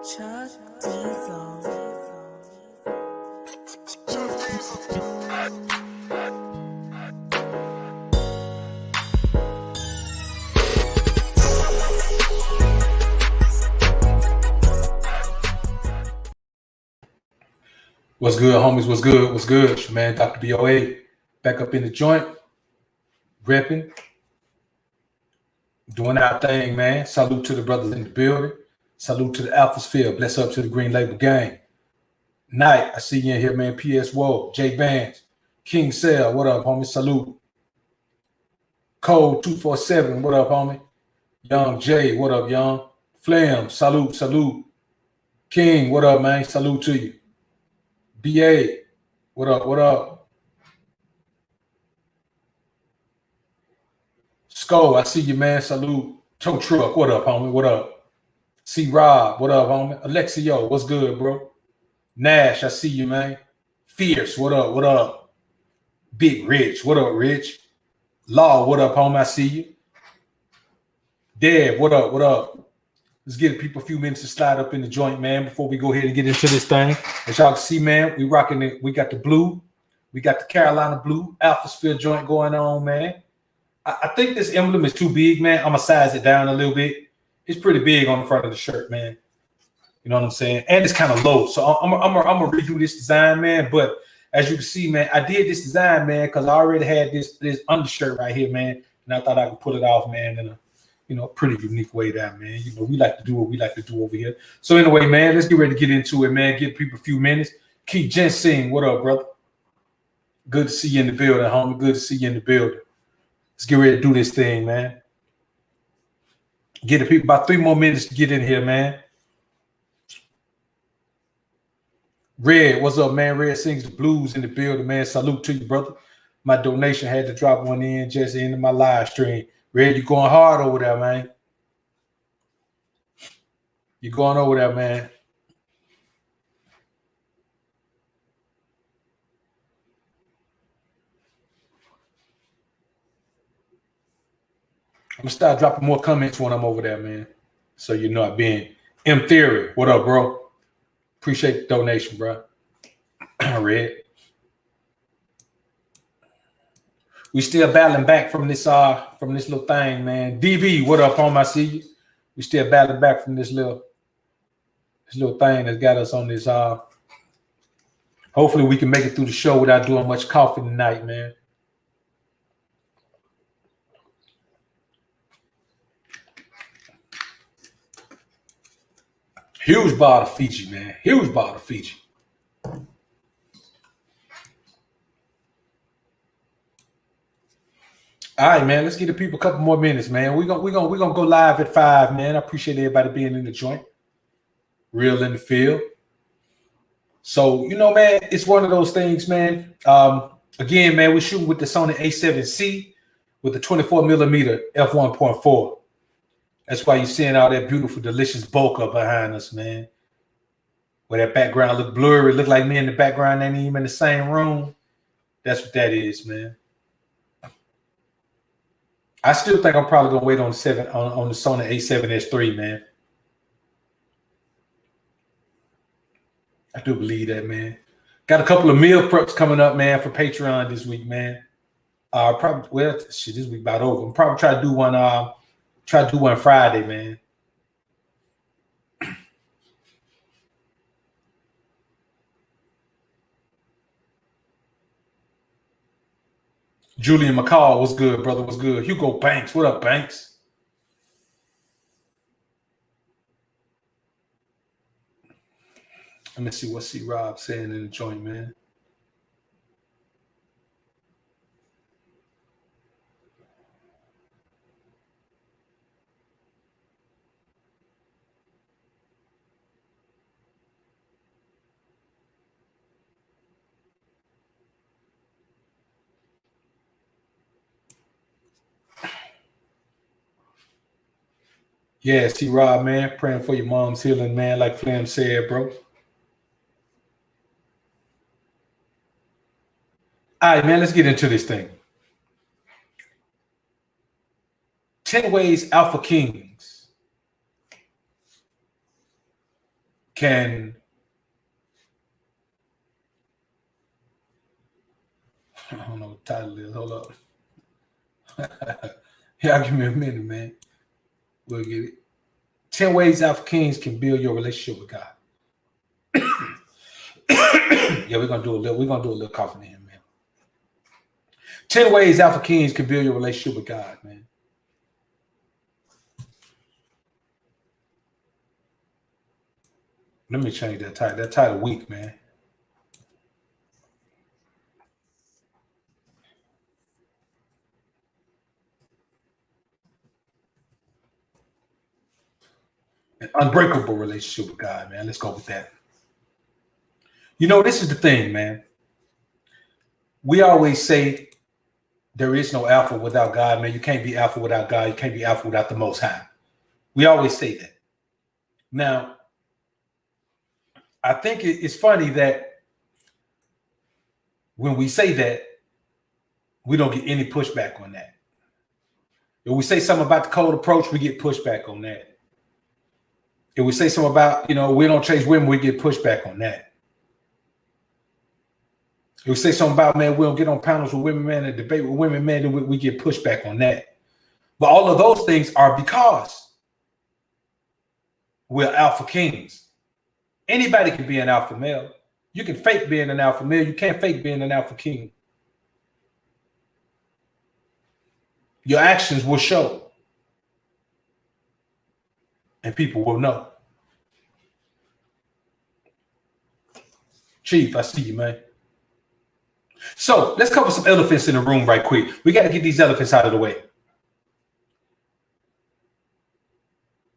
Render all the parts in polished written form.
Chuck Diesel. What's good, homies? What's good? What's good? It's your man, Dr. BOA, back up in the joint, repping, doing our thing, man. Salute to the brothers in the building. Salute to the Alphasphere. Bless up to the Green Label Gang. Knight, I see you in here, man. PS Woe, J Bands, King Cell, what up, homie? Salute. Code 247, what up, homie? Young J, what up, young? Flam, salute, salute. King, what up, man? Salute to you. BA, what up, what up? Skull, I see you, man. Salute. Tow Truck, what up, homie? What up? C Rob, what up, homie? Alexio, what's good, bro? Nash, I see you, man. Fierce, what up, what up? Big Rich, what up, Rich? Law, what up, homie? I see you. Deb, what up, what up? Let's give people a few minutes to slide up in the joint, man, before we go ahead and get into this thing. As y'all can see, man, we rocking it. We got the blue. We got the Carolina blue Alphasphere joint going on, man. I think this emblem is too big, man. I'm going to size it down a little bit. It's pretty big on the front of the shirt, man. You know what I'm saying? And it's kind of low. So I'm going to redo this design, man. But as you can see, man, I did this design, man, because I already had this undershirt right here, man. And I thought I could pull it off, man, in a pretty unique way there, man. You know, we like to do what we like to do over here. So anyway, man, let's get ready to get into it, man. Give people a few minutes. Keith Jensen, what up, brother? Good to see you in the building, homie. Good to see you in the building. Let's get ready to do this thing, man. Get the people about 3 more minutes to get in here, man. Red, what's up, man? Red sings the blues in the building, man. Salute to you, brother. My donation had to drop one in just into my live stream. Red, you going hard over there, man. You going over there, man. I'm going to start dropping more comments when I'm over there, man. So you know I've been M Theory. What up, bro? Appreciate the donation, bro. Red. We still battling back from this little thing, man. DB, what up, home? I see you. We still battling back from this little thing that's got us on this. Hopefully we can make it through the show without doing much coughing tonight, man. Huge bottle of Fiji, man. Huge bottle of Fiji. All right, man. Let's give the people a couple more minutes, man. We're gonna go live at 5, man. I appreciate everybody being in the joint. Real in the field. So, you know, man, it's one of those things, man. Again, man, we're shooting with the Sony A7C with the 24mm f1.4. That's why you're seeing all that beautiful, delicious bokeh behind us, man. Where that background look blurry, look like me in the background ain't even in the same room. That's what that is, man. I still think I'm probably gonna wait on the Sony A7S III, man. I do believe that, man. Got a couple of meal preps coming up, man, for Patreon this week, man. This week about over. I'm probably try to do one Friday, man. Julian McCall, what's good, brother? What's good? Hugo Banks, what up, Banks? Let me see what C Rob saying in the joint, man. Yeah, C Rob, man. Praying for your mom's healing, man, like Flam said, bro. All right, man, let's get into this thing. 10 ways Alpha Kings can, I don't know what the title is. Hold up. Yeah, give me a minute, man. We'll get it. 10 ways Alpha Kings can build your relationship with God. Yeah, we're gonna do a little coughing in here, man. 10 ways Alpha Kings can build your relationship with God, man. Let me change that title. That title weak, man. An unbreakable relationship with God, man. Let's go with that. You know, this is the thing, man. We always say there is no Alpha without God, man. You can't be Alpha without God. You can't be Alpha without the Most High. We always say that. Now, I think it's funny that when we say that, we don't get any pushback on that. If we say something about the cold approach, we get pushback on that. If we say something about, we don't chase women, we get pushback on that. If we say something about, man, we don't get on panels with women, man, and debate with women, man, then we get pushback on that. But all of those things are because we're Alpha Kings. Anybody can be an alpha male. You can fake being an alpha male. You can't fake being an Alpha King. Your actions will show. And people will know. Chief, I see you, man. So let's cover some elephants in the room right quick. We got to get these elephants out of the way.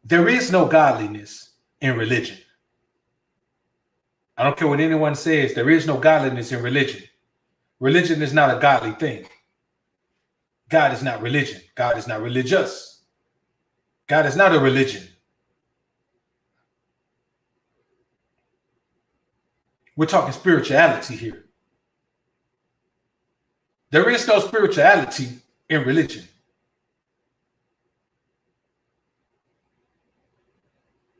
There is no godliness in religion. I don't care what anyone says. There is no godliness in religion. Religion is not a godly thing. God is not religion. God is not religious. God is not a religion. We're talking spirituality here. There is no spirituality in religion.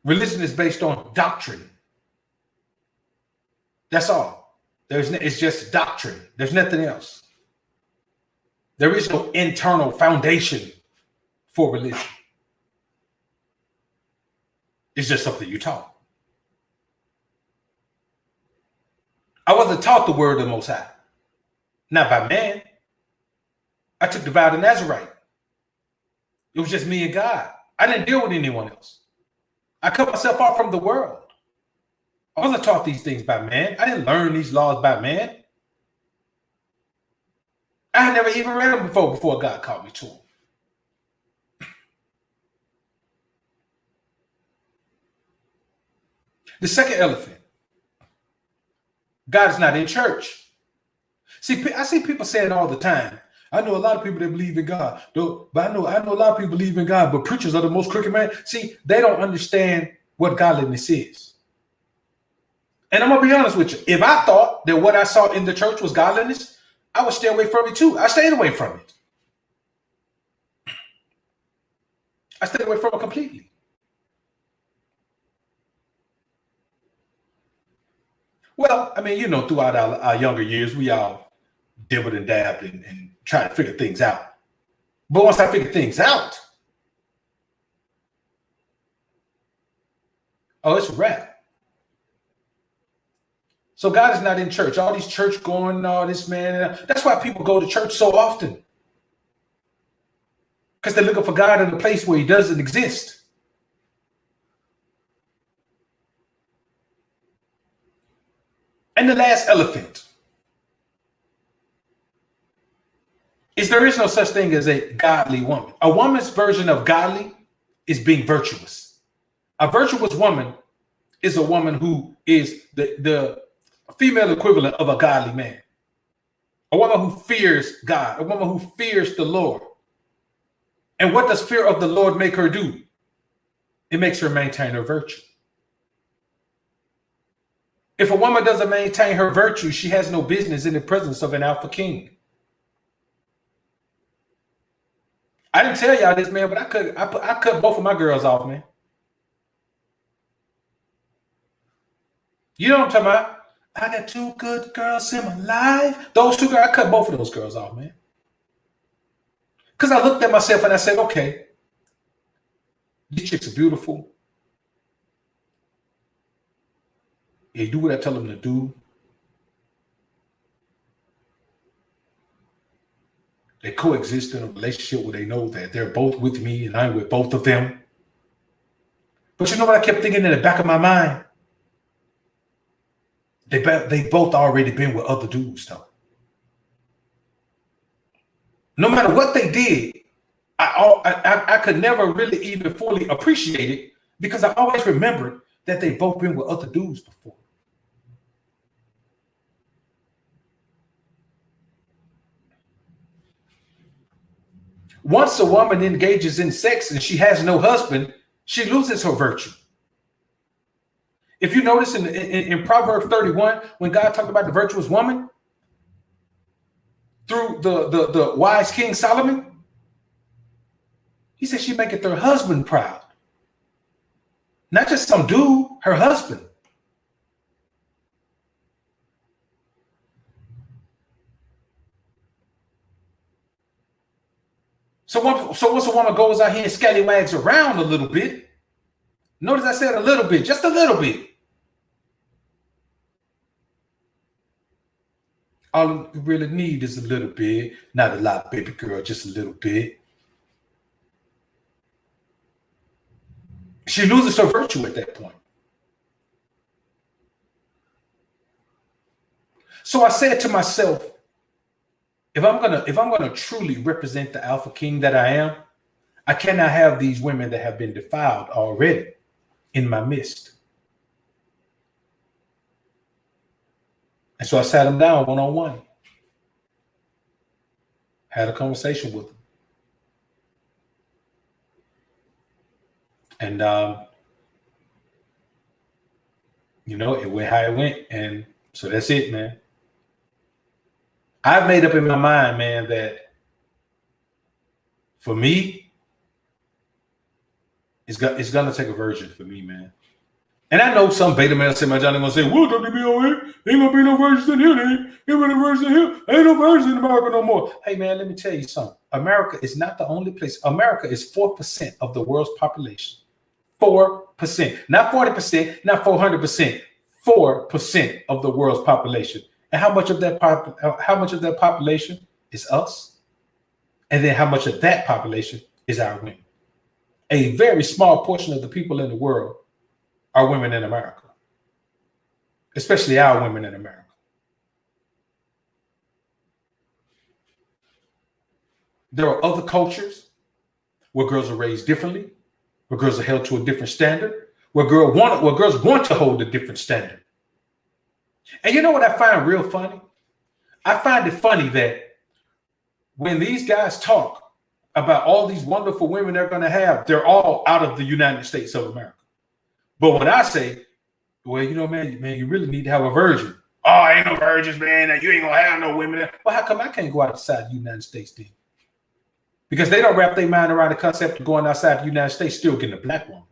Religion is based on doctrine. That's all. It's just doctrine. There's nothing else. There is no internal foundation for religion. It's just something you taught. I wasn't taught the word of the Most High. Not by man. I took the vow to Nazarite. It was just me and God. I didn't deal with anyone else. I cut myself off from the world. I wasn't taught these things by man. I didn't learn these laws by man. I had never even read them before God called me to them. The second elephant. God is not in church. See, I see people saying all the time, I know a lot of people that believe in God, but I know a lot of people believe in God, but preachers are the most crooked man. See, they don't understand what godliness is. And I'm going to be honest with you. If I thought that what I saw in the church was godliness, I would stay away from it too. I stayed away from it. I stayed away from it completely. Well, I mean, throughout our younger years, we all dibbled and dabbed and tried to figure things out. But once I figured things out, it's a wrap. So God is not in church. All these church going, all this, man. That's why people go to church so often. Because they're looking for God in a place where he doesn't exist. And the last elephant is there is no such thing as a godly woman. A woman's version of godly is being virtuous. A virtuous woman is a woman who is the female equivalent of a godly man. A woman who fears God. A woman who fears the Lord. And what does fear of the Lord make her do? It makes her maintain her virtue. If a woman doesn't maintain her virtue, she has no business in the presence of an Alpha King. I didn't tell y'all this, man, but I cut both of my girls off, man. You know what I'm talking about? I got two good girls in my life. Those two girls, I cut both of those girls off, man. Because I looked at myself and I said, okay, these chicks are beautiful. They do what I tell them to do. They coexist in a relationship where they know that they're both with me and I'm with both of them. But you know what I kept thinking in the back of my mind? They both already been with other dudes, though. No matter what they did, I could never really even fully appreciate it because I always remembered that they both been with other dudes before. Once a woman engages in sex and she has no husband, she loses her virtue. If you notice in Proverbs 31, when God talked about the virtuous woman through the wise King Solomon, he said she maketh her husband proud. Not just some dude, her husband. So once a woman goes out here and scallywags around a little bit, notice I said a little bit, just a little bit. All you really need is a little bit, not a lot, baby girl, just a little bit. She loses her virtue at that point. So I said to myself, if I'm gonna truly represent the alpha king that I am, I cannot have these women that have been defiled already in my midst. And so I sat them down one-on-one, had a conversation with them. And it went how it went. And so that's it, man. I've made up in my mind, man, that for me, it's gonna take a virgin for me, man. And I know some beta males in my Johnny gonna say, "Well, WBOA, ain't gonna be no virgins in here, ain't no virgins in here, ain't no virgins in America no more." Hey, man, let me tell you something. America is not the only place. America is 4% of the world's population. 4%, not 40%, not 400%. 4% of the world's population. And how much of that population is us? And then how much of that population is our women? A very small portion of the people in the world are women in America, especially our women in America. There are other cultures where girls are raised differently, where girls are held to a different standard, where girls want to hold a different standard. And you know what I find real funny? I find it funny that when these guys talk about all these wonderful women they're going to have, they're all out of the United States of America. But when I say, well, man, you really need to have a virgin. Oh, ain't no virgins, man. You ain't going to have no women. Well, how come I can't go outside the United States then? Because they don't wrap their mind around the concept of going outside the United States, still getting a black woman.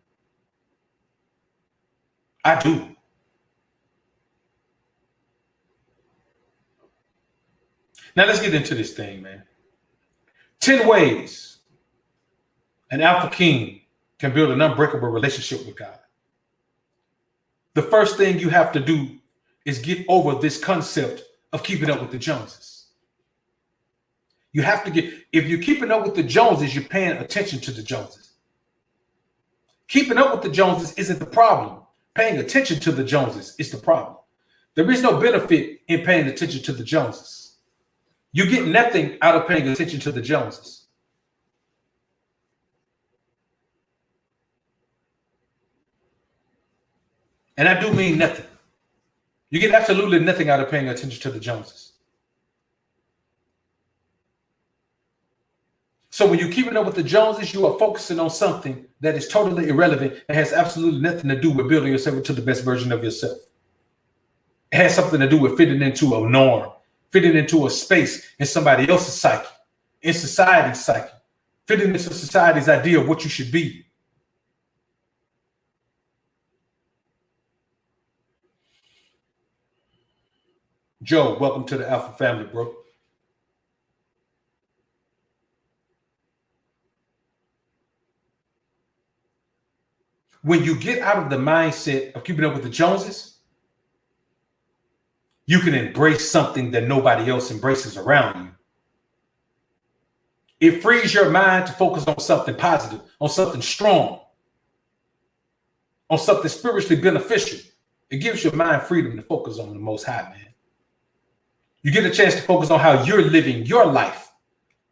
I do. Now let's get into this thing, man. 10 ways an alpha king can build an unbreakable relationship with God. The first thing you have to do is get over this concept of keeping up with the Joneses. You have to if you're keeping up with the Joneses, you're paying attention to the Joneses. Keeping up with the Joneses isn't the problem. Paying attention to the Joneses is the problem. There is no benefit in paying attention to the Joneses. You get nothing out of paying attention to the Joneses. And I do mean nothing. You get absolutely nothing out of paying attention to the Joneses. So when you're keeping up with the Joneses, you are focusing on something that is totally irrelevant and has absolutely nothing to do with building yourself into the best version of yourself. It has something to do with fitting into a norm, fitting into a space in somebody else's psyche, in society's psyche, fitting into society's idea of what you should be. Joe, welcome to the Alpha family, bro. When you get out of the mindset of keeping up with the Joneses, you can embrace something that nobody else embraces around you. It frees your mind to focus on something positive, on something strong, on something spiritually beneficial. It gives your mind freedom to focus on the Most High, man. You get a chance to focus on how you're living your life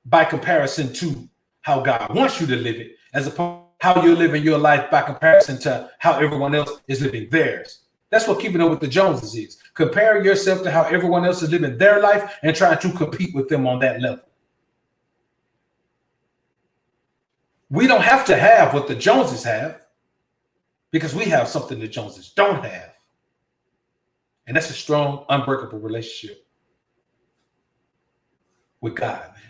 by comparison to how God wants you to live it, as opposed to how you're living your life by comparison to how everyone else is living theirs. That's what keeping up with the Joneses is. Compare yourself to how everyone else is living their life and trying to compete with them on that level. We don't have to have what the Joneses have because we have something the Joneses don't have. And that's a strong, unbreakable relationship with God, man.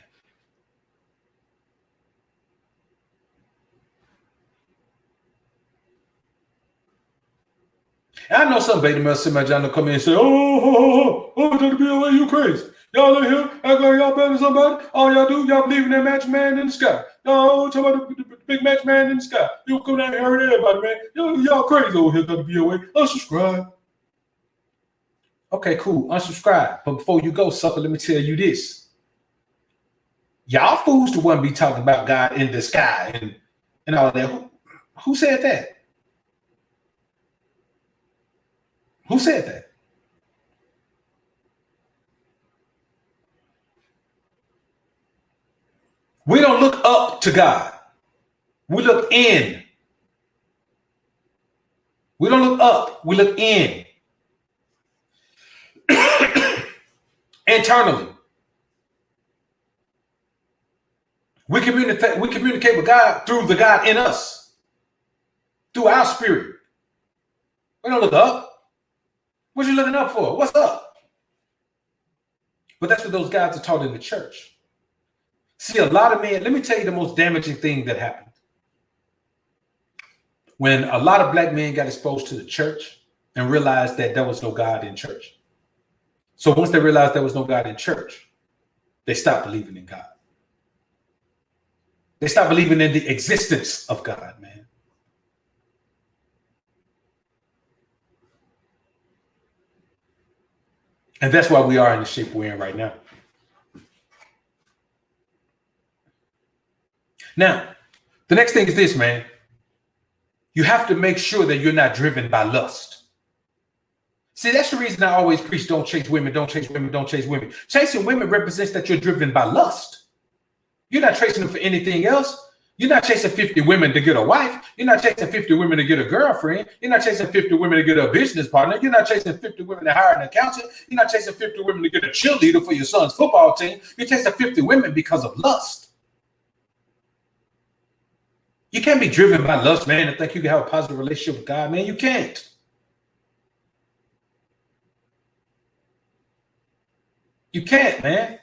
And I know some beta males sit my John come in and say, to be away, you crazy. Y'all in here act like y'all better than somebody. All y'all do, y'all believe in that match man in the sky. Y'all talk about the big match man in the sky. You come down here and hurt everybody, man. Y'all crazy over here, to be away. Unsubscribe. Okay, cool. Unsubscribe. But before you go, sucker, let me tell you this. Y'all fools the one be talking about God in the sky and all that. Who said that? Who said that? We don't look up to God. We look in. We don't look up. We look in. Internally. We communicate with God through the God in us. Through our spirit. We don't look up. What you looking up for? What's up? But that's what those guys are taught in the church. See, a lot of men, let me tell you the most damaging thing that happened. When a lot of black men got exposed to the church and realized that there was no God in church. So once they realized there was no God in church, they stopped believing in God. They stopped believing in the existence of God, man. And that's why we are in the shape we're in right now. Now, the next thing is this, man. You have to make sure that you're not driven by lust. See, that's the reason I always preach, don't chase women, don't chase women, don't chase women. Chasing women represents that you're driven by lust. You're not chasing them for anything else. You're not chasing 50 women to get a wife. You're not chasing 50 women to get a girlfriend. You're not chasing 50 women to get a business partner. You're not chasing 50 women to hire an accountant. You're not chasing 50 women to get a cheerleader for your son's football team. You're chasing 50 women because of lust. You can't be driven by lust, man, and think you can have a positive relationship with God, man. You can't. You can't, man.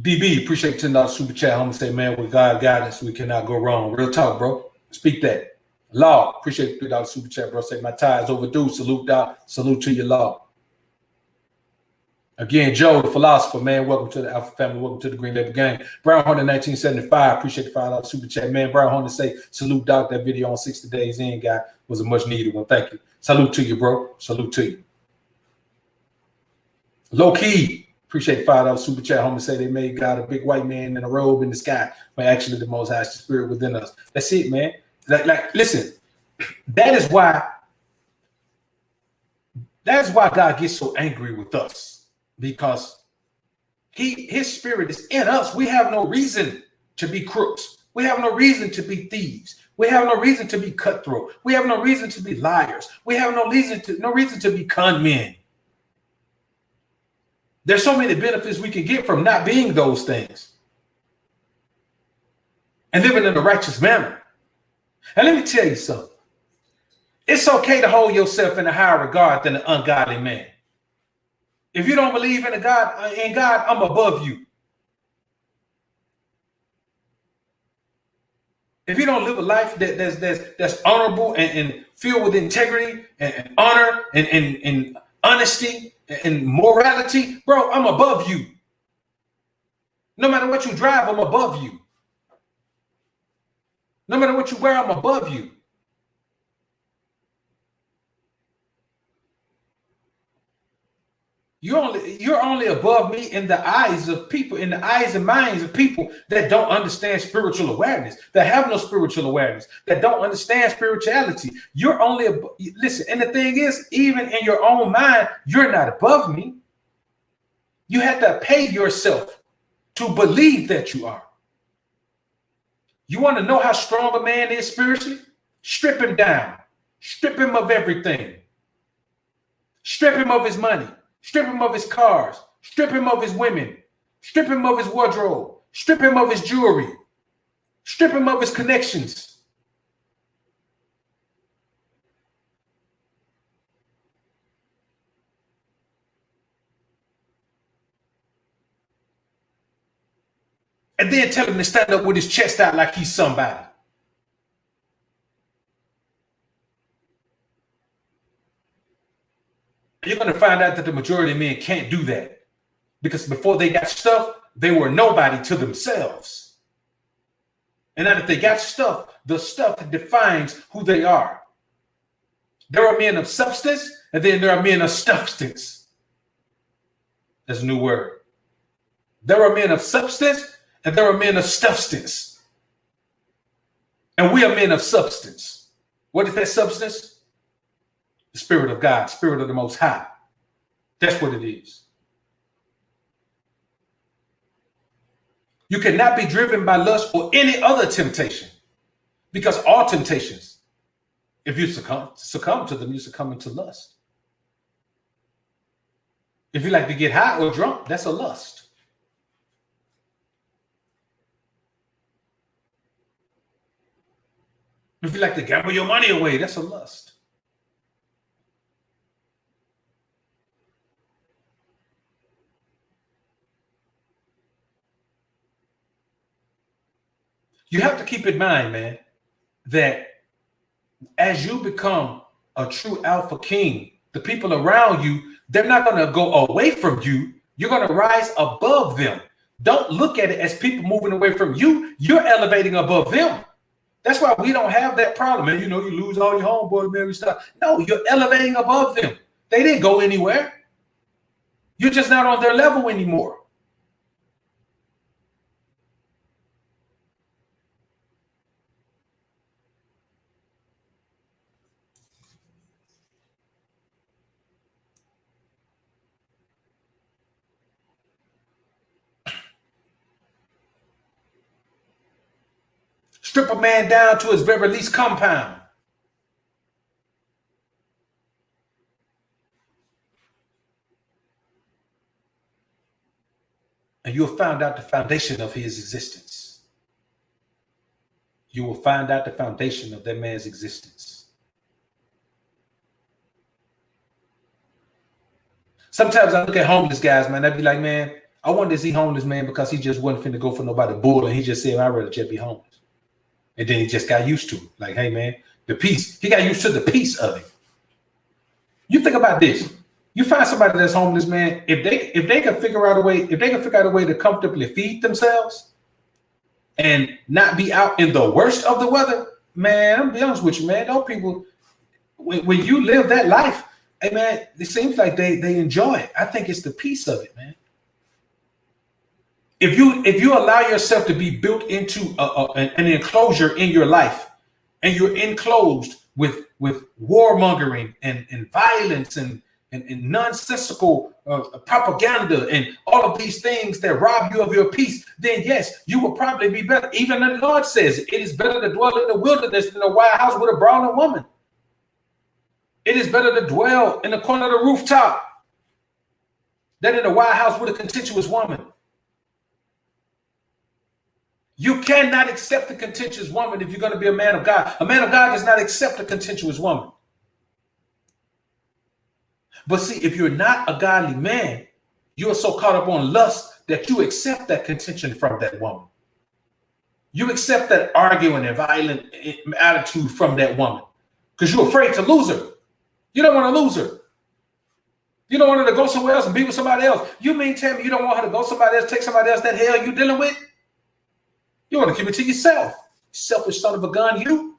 DB, appreciate $10 super chat. Home say, man, with God guidance, we cannot go wrong. Real talk, bro. Speak that. Law, appreciate $3 super chat, bro. Say my tie is overdue. Salute, Doc. Salute to your law. Again, Joe, the philosopher, man. Welcome to the Alpha family. Welcome to the Green Label Gang. Brown Hornet 1975. Appreciate the $5 super chat, man. Brown Hornet say, salute, Doc. That video on 60 Days In, guy, was a much needed one. Thank you. Salute to you, bro. Salute to you. Low key. Appreciate $5 super chat. Homie say they made God a big white man in a robe in the sky, but actually the Most High Spirit within us. That's it, man. Like, listen, that is why God gets so angry with us, because his spirit is in us. We have no reason to be crooks. We have no reason to be thieves. We have no reason to be cutthroat. We have no reason to be liars. We have no reason to be con men. There's so many benefits we can get from not being those things and living in a righteous manner. And let me tell you something. It's okay to hold yourself in a higher regard than an ungodly man. If you don't believe in God, I'm above you. if you don't live a life that's honorable and filled with integrity and honor and honesty and morality, bro, I'm above you. No matter what you drive, I'm above you. No matter what you wear, I'm above you. You're only above me in the eyes of people, in the eyes and minds of people that don't understand spiritual awareness, that have no spiritual awareness, that don't understand spirituality. You're only listen, and the thing is, even in your own mind, you're not above me. You have to pay yourself to believe that you are. You want to know how strong a man is spiritually? Strip him down. Strip him of everything. Strip him of his money. Strip him of his cars. Strip him of his women. Strip him of his wardrobe. Strip him of his jewelry. Strip him of his connections. And then tell him to stand up with his chest out like he's somebody. You're going to find out that the majority of men can't do that, because before they got stuff, they were nobody to themselves. And now that they got stuff, the stuff defines who they are. There are men of substance, and then there are men of substance. That's a new word. There are men of substance, and there are men of substance. And we are men of substance. What is that substance? The Spirit of God, Spirit of the Most High. That's what it is. You cannot be driven by lust or any other temptation, because all temptations, if you succumb to them, you succumb into lust. If you like to get high or drunk, that's a lust. If you like to gamble your money away, that's a lust. You have to keep in mind, man, that as you become a true alpha king, the people around you, they're not going to go away from you. You're going to rise above them. Don't look at it as people moving away from you. You're elevating above them. That's why we don't have that problem. And you know, you lose all your homeboy, man, stuff. No, you're elevating above them. They didn't go anywhere. You're just not on their level anymore. Strip a man down to his very least compound. And you'll find out the foundation of his existence. You will find out the foundation of that man's existence. Sometimes I look at homeless guys, man, I'd be like, man, I wonder is he homeless, man, because he just wasn't finna go for nobody bull, and he just said, I'd rather just be homeless. And then he just got used to it. Like, hey, man, the peace. He got used to the peace of it. You think about this. You find somebody that's homeless, man, if they can figure out a way to comfortably feed themselves and not be out in the worst of the weather, man, I'm be honest with you, man. Those people, when you live that life, hey, man, it seems like they enjoy it. I think it's the peace of it, man. If you allow yourself to be built into an enclosure in your life, and you're enclosed with warmongering and violence and nonsensical propaganda and all of these things that rob you of your peace, then yes, you will probably be better. Even the Lord says it is better to dwell in the wilderness than a wild house with a brawling woman. It is better to dwell in the corner of the rooftop than in a wild house with a contentious woman. You cannot accept a contentious woman if you're going to be a man of God. A man of God does not accept a contentious woman. But see, if you're not a godly man, you're so caught up on lust that you accept that contention from that woman. You accept that arguing and violent attitude from that woman because you're afraid to lose her. You don't want to lose her. You don't want her to go somewhere else and be with somebody else. You mean tell me you don't want her to go somebody else, take somebody else that hell you dealing with? You want to keep it to yourself. Selfish son of a gun, you.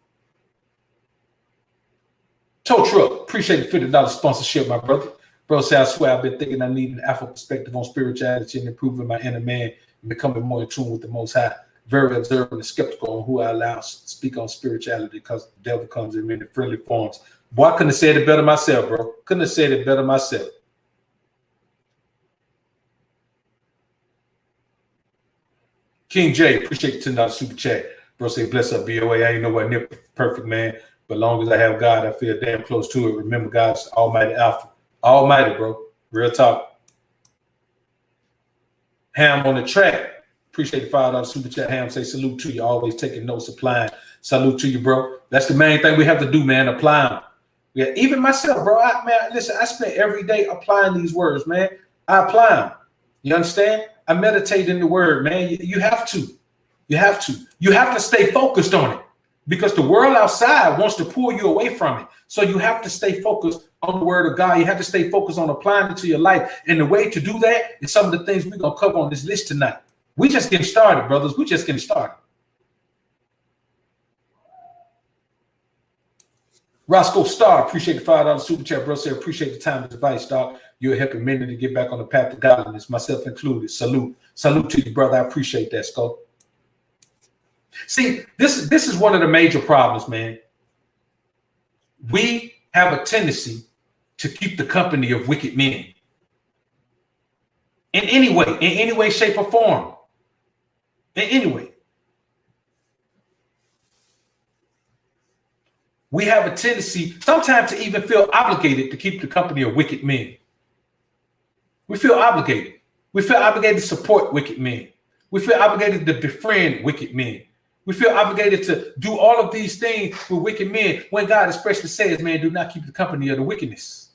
Tow Truck, appreciate the $50 sponsorship, my brother. Bro, say I swear I've been thinking I need an Afro perspective on spirituality and improving my inner man and becoming more in tune with the Most High. Very observant and skeptical on who I allow to speak on spirituality because the devil comes in many friendly forms. Boy, I couldn't have said it better myself, bro. Couldn't have said it better myself. King J, appreciate the $10 super chat. Bro, say bless up, BOA. I ain't nowhere near perfect, man. But as long as I have God, I feel damn close to it. Remember, God's almighty alpha. Almighty, bro. Real talk. Ham on the track. Appreciate the $5 super chat. Ham say salute to you. Always taking notes, applying. Salute to you, bro. That's the main thing we have to do, man. Apply them. Yeah, even myself, bro. Listen, I spend every day applying these words, man. I apply them. You understand? I meditate in the word, man. You have to. You have to. You have to stay focused on it because the world outside wants to pull you away from it. So you have to stay focused on the word of God. You have to stay focused on applying it to your life. And the way to do that is some of the things we're going to cover on this list tonight. We just getting started, brothers. We just getting started. Roscoe Star, appreciate the $5 super chat, bro. Say appreciate the time and advice, dog. You're helping many to get back on the path of godliness, myself included. Salute. Salute to you, brother. I appreciate that, Scope. See, this is one of the major problems, man. We have a tendency to keep the company of wicked men. In any way, shape, or form. In any way. We have a tendency sometimes to even feel obligated to keep the company of wicked men. We feel obligated. We feel obligated to support wicked men. We feel obligated to befriend wicked men. We feel obligated to do all of these things with wicked men when God especially says, man, do not keep the company of the wickedness,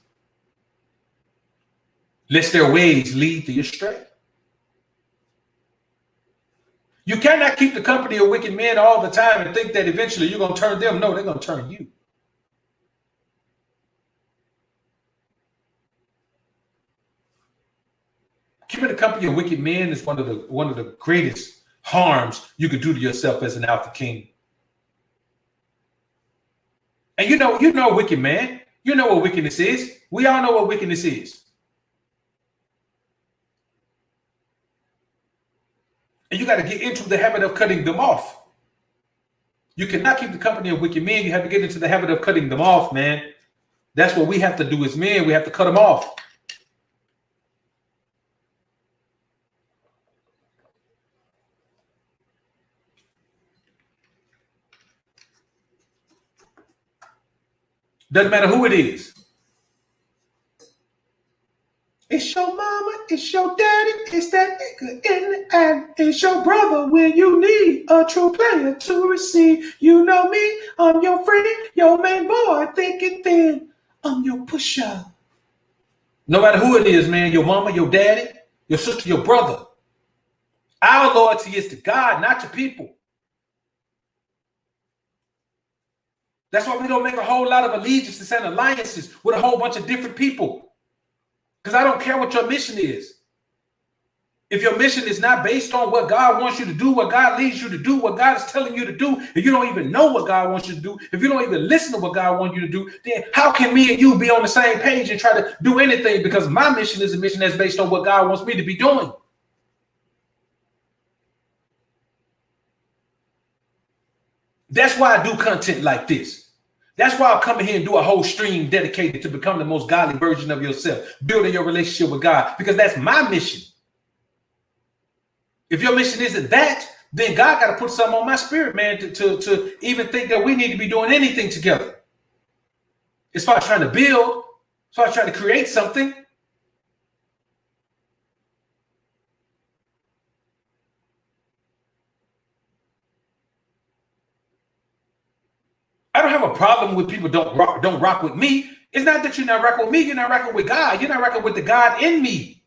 lest their ways lead thee astray. You cannot keep the company of wicked men all the time and think that eventually you're going to turn them. No, they're going to turn you. Keeping the company of wicked men is one of the greatest harms you could do to yourself as an alpha king. And you know wicked man. You know what wickedness is. We all know what wickedness is. And you got to get into the habit of cutting them off. You cannot keep the company of wicked men. You have to get into the habit of cutting them off, man. That's what we have to do as men. We have to cut them off. Doesn't matter who it is. It's your mama, it's your daddy, it's that nigga in the ad. It's your brother when you need a true player to receive. You know me, I'm your friend, your main boy, thinking thin. I'm your pusher. No matter who it is, man, your mama, your daddy, your sister, your brother. Our loyalty is to God, not to people. That's why we don't make a whole lot of allegiances and alliances with a whole bunch of different people. Because I don't care what your mission is. If your mission is not based on what God wants you to do, what God leads you to do, what God is telling you to do, if you don't even know what God wants you to do, if you don't even listen to what God wants you to do, then how can me and you be on the same page and try to do anything? Because my mission is a mission that's based on what God wants me to be doing. That's why I do content like this. That's why I'll come in here and do a whole stream dedicated to become the most godly version of yourself, building your relationship with God, because that's my mission. If your mission isn't that, then God got to put something on my spirit, man, to even think that we need to be doing anything together. As far as trying to build, as far as trying to create something. I don't have a problem with people don't rock with me. It's not that you're not rocking with me. You're not rocking with God. You're not rocking with the God in me.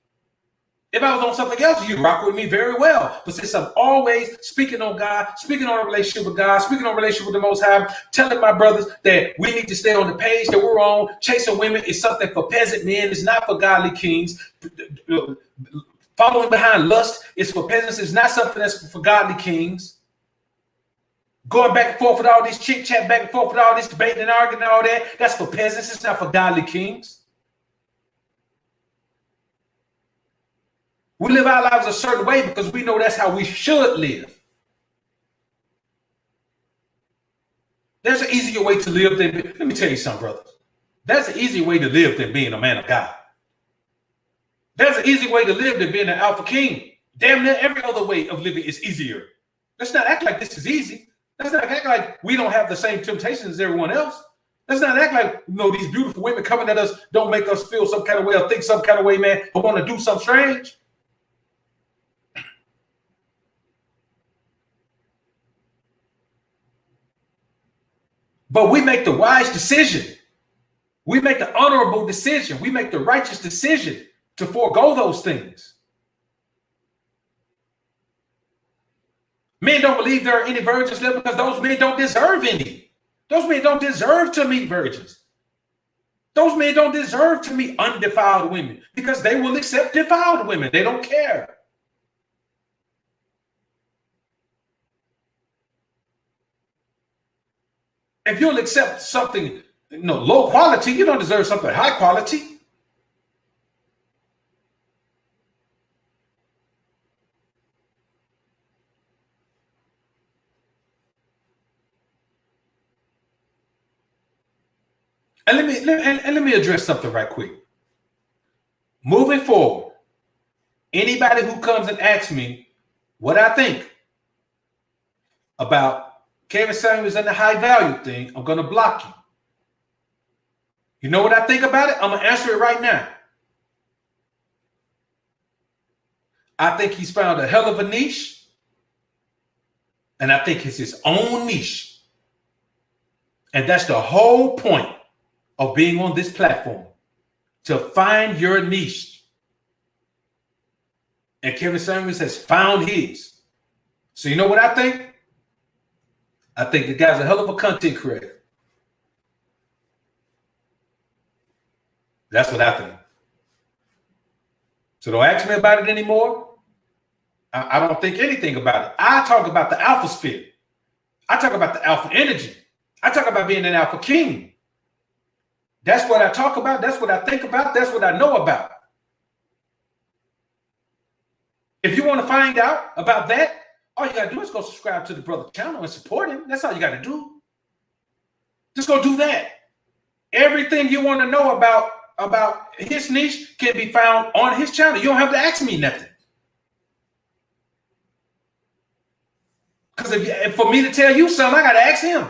If I was on something else, you'd rock with me very well. But since I'm always speaking on God, speaking on a relationship with God, speaking on a relationship with the Most High, telling my brothers that we need to stay on the page that we're on, chasing women is something for peasant men, it's not for godly kings. Following behind lust is for peasants, it's not something that's for godly kings. Going back and forth with all this chit chat, back and forth with all this debating and arguing and all that, that's for peasants, it's not for godly kings. We live our lives a certain way because we know that's how we should live. There's an easier way to live than, let me tell you something, brothers. There's an easier way to live than being a man of God. There's an easy way to live than being an alpha king. Damn near every other way of living is easier. Let's not act like this is easy. Let's not act like we don't have the same temptations as everyone else. Let's not act like, these beautiful women coming at us don't make us feel some kind of way or think some kind of way, man, or want to do something strange. But we make the wise decision. We make the honorable decision. We make the righteous decision to forego those things. Men don't believe there are any virgins left because those men don't deserve any. Those men don't deserve to meet virgins. Those men don't deserve to meet undefiled women because they will accept defiled women. They don't care. If you'll accept something, low quality, you don't deserve something high quality. And let me address something right quick. Moving forward, anybody who comes and asks me what I think about Kevin Samuels and the high value thing, I'm going to block you. You know what I think about it? I'm going to answer it right now. I think he's found a hell of a niche. And I think it's his own niche. And that's the whole point of being on this platform. To find your niche. And Kevin Samuels has found his. So you know what I think? I think the guy's a hell of a content creator. That's what I think. So don't ask me about it anymore. I don't think anything about it. I talk about the alpha sphere. I talk about the alpha energy. I talk about being an alpha king. That's what I talk about. That's what I think about. That's what I know about. If you want to find out about that, all you got to do is go subscribe to the brother channel and support him. That's all you got to do. Just go do that. Everything you want to know about his niche can be found on his channel. You don't have to ask me nothing. Because if for me to tell you something, I got to ask him.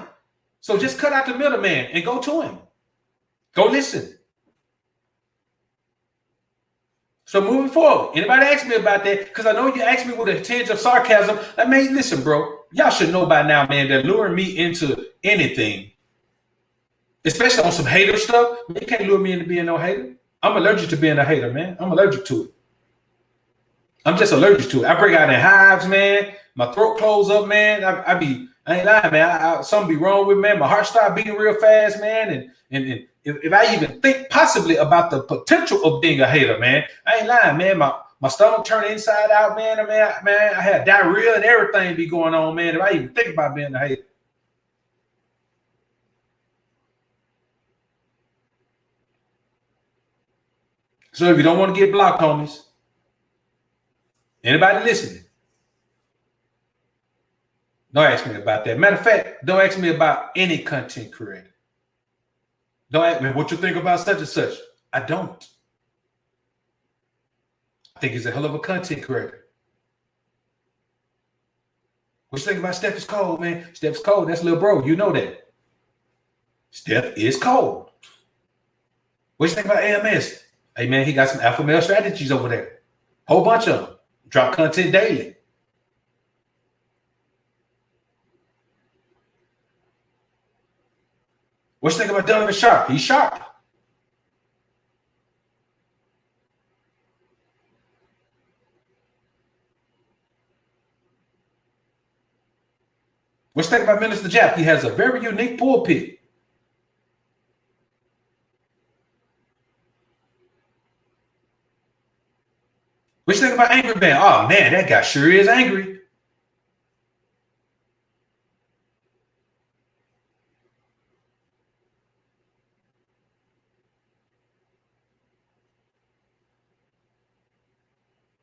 So just cut out the middleman and go to him. Go listen. So moving forward, anybody ask me about that? Because I know you asked me with a tinge of sarcasm. I mean, listen, bro, y'all should know by now, man, that luring me into anything, especially on some hater stuff, man, you can't lure me into being no hater. I'm allergic to being a hater, man. I'm allergic to it. I'm just allergic to it. I break out in hives, man. My throat closes up, man. I ain't lying, man. Something be wrong with me, man. My heart start beating real fast, man. And if I even think possibly about the potential of being a hater, man, I ain't lying, man. My stomach turned inside out, man. I had diarrhea and everything be going on, man. If I even think about being a hater. So if you don't want to get blocked, homies, anybody listening, don't ask me about that. Matter of fact, don't ask me about any content creator. Don't ask me what you think about such and such. I don't. I think he's a hell of a content creator. What you think about Steph is cold, man? Steph's cold. That's little bro. You know that. Steph is cold. What you think about AMS? Hey, man, he got some alpha male strategies over there. Whole bunch of them. Drop content daily. What you think about Donovan Sharp? He's sharp. What's think about Minister Jack? He has a very unique pulpit. What you think about Angry Man? Oh man, that guy sure is angry.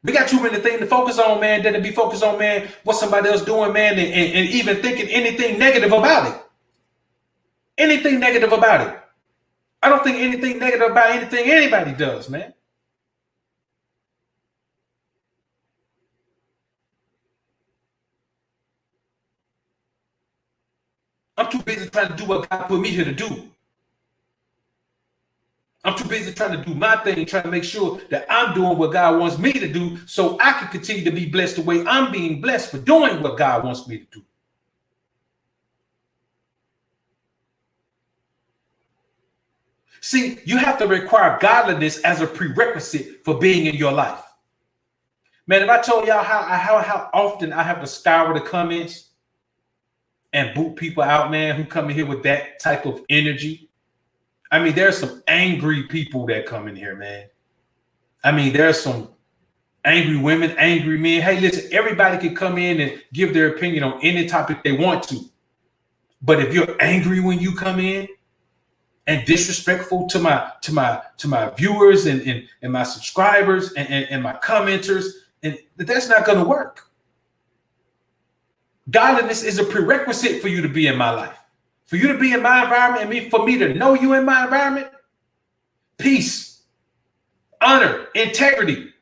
We got too many things to focus on, man, than to be focused on, man, what somebody else doing, man, and even thinking anything negative about it. Anything negative about it. I don't think anything negative about anything anybody does, man. I'm too busy trying to do what God put me here to do. I'm too busy trying to do my thing, trying to make sure that I'm doing what God wants me to do so I can continue to be blessed the way I'm being blessed for doing what God wants me to do. See, you have to require godliness as a prerequisite for being in your life. Man, if I told y'all how often I have to scour the comments and boot people out, man, who come in here with that type of energy. I mean, there's some angry people that come in here, man. I mean, there's some angry women, angry men. Hey, listen, everybody can come in and give their opinion on any topic they want to. But if you're angry when you come in and disrespectful to my viewers and my subscribers and my commenters, and that's not going to work. Godliness is a prerequisite for you to be in my life. For you to be in my environment and for me to know you in my environment, peace, honor, integrity.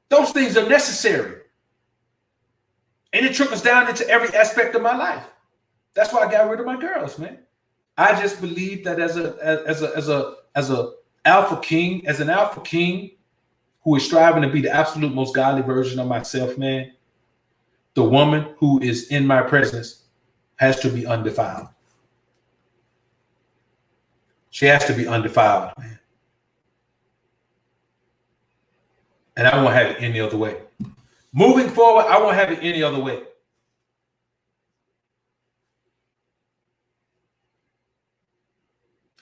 Those things are necessary. And it trickles down into every aspect of my life. That's why I got rid of my girls, man. I just believe that as an alpha king who is striving to be the absolute most godly version of myself, man, the woman who is in my presence has to be undefiled. She has to be undefiled, man. And I won't have it any other way. Moving forward, I won't have it any other way.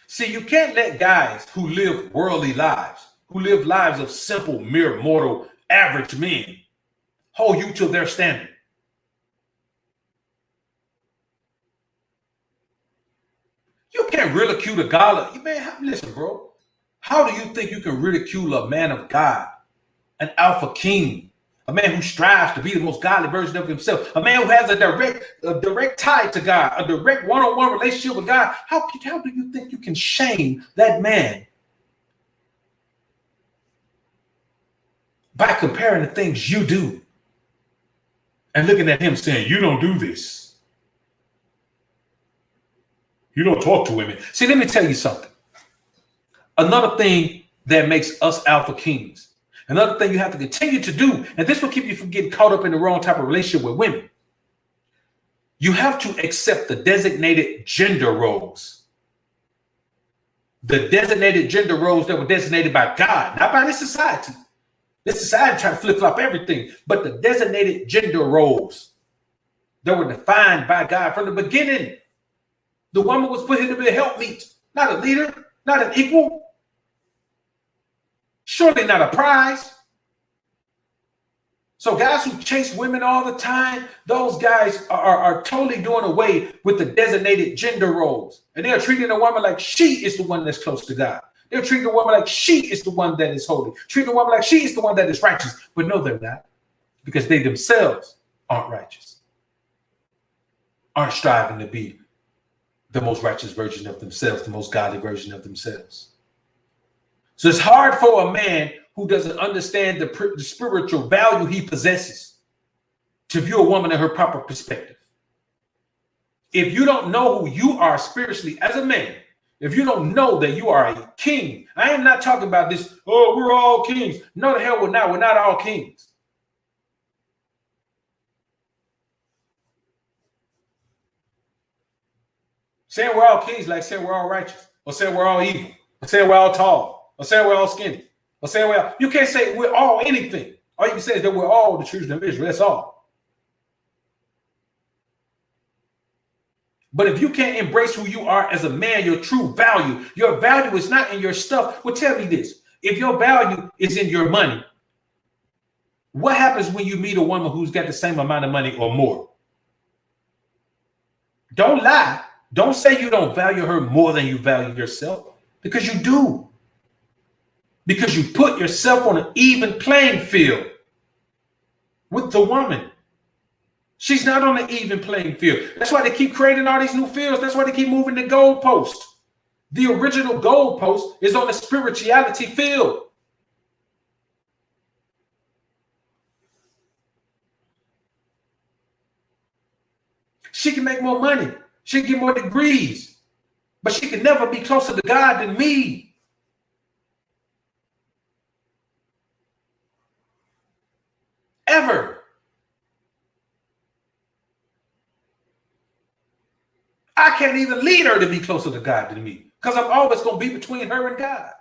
See, you can't let guys who live worldly lives, who live lives of simple, mere mortal, average men, hold you to their standard. You can't ridicule a God. Man, listen, bro. How do you think you can ridicule a man of God, an alpha king, a man who strives to be the most godly version of himself, a man who has a direct tie to God, a direct one-on-one relationship with God? How do you think you can shame that man by comparing the things you do and looking at him saying, you don't do this? You don't talk to women. See, let me tell you something. Another thing that makes us alpha kings, another thing you have to continue to do, and this will keep you from getting caught up in the wrong type of relationship with women. You have to accept the designated gender roles. The designated gender roles that were designated by God, not by this society. This society trying to flip-flop everything, but the designated gender roles that were defined by God from the beginning. The woman was put here to be a helpmeet, not a leader, not an equal, surely not a prize. So guys who chase women all the time, those guys are totally doing away with the designated gender roles. And they're treating a woman like she is the one that's close to God. They're treating a woman like she is the one that is holy. Treating a woman like she is the one that is righteous. But no, they're not. Because they themselves aren't righteous. Aren't striving to be the most righteous version of themselves, the most godly version of themselves. So it's hard for a man who doesn't understand the spiritual value he possesses to view a woman in her proper perspective. If you don't know who you are spiritually as a man, if you don't know that you are a king, I am not talking about this, oh, we're all kings. No, the hell we're not. We're not all kings. Saying we're all kings like saying we're all righteous, or saying we're all evil, or saying we're all tall, or saying we're all skinny, or saying we're all, you can't say we're all anything. All you can say is that we're all the children of Israel. That's all. But if you can't embrace who you are as a man, your true value, your value is not in your stuff. Well, tell me this. If your value is in your money, what happens when you meet a woman who's got the same amount of money or more? Don't lie. Don't say you don't value her more than you value yourself, because you do. Because you put yourself on an even playing field with the woman. She's not on an even playing field. That's why they keep creating all these new fields. That's why they keep moving the goalpost. The original goalpost is on the spirituality field. She can make more money. She can get more degrees. But she can never be closer to God than me. Ever. I can't even lead her to be closer to God than me, because I'm always going to be between her and God.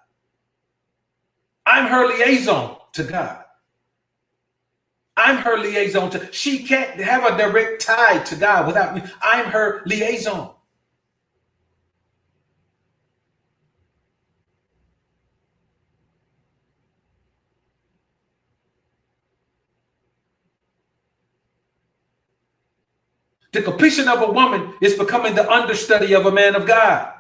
I'm her liaison to God. I'm her liaison to, she can't have a direct tie to God without me. I'm her liaison. The completion of a woman is becoming the understudy of a man of God.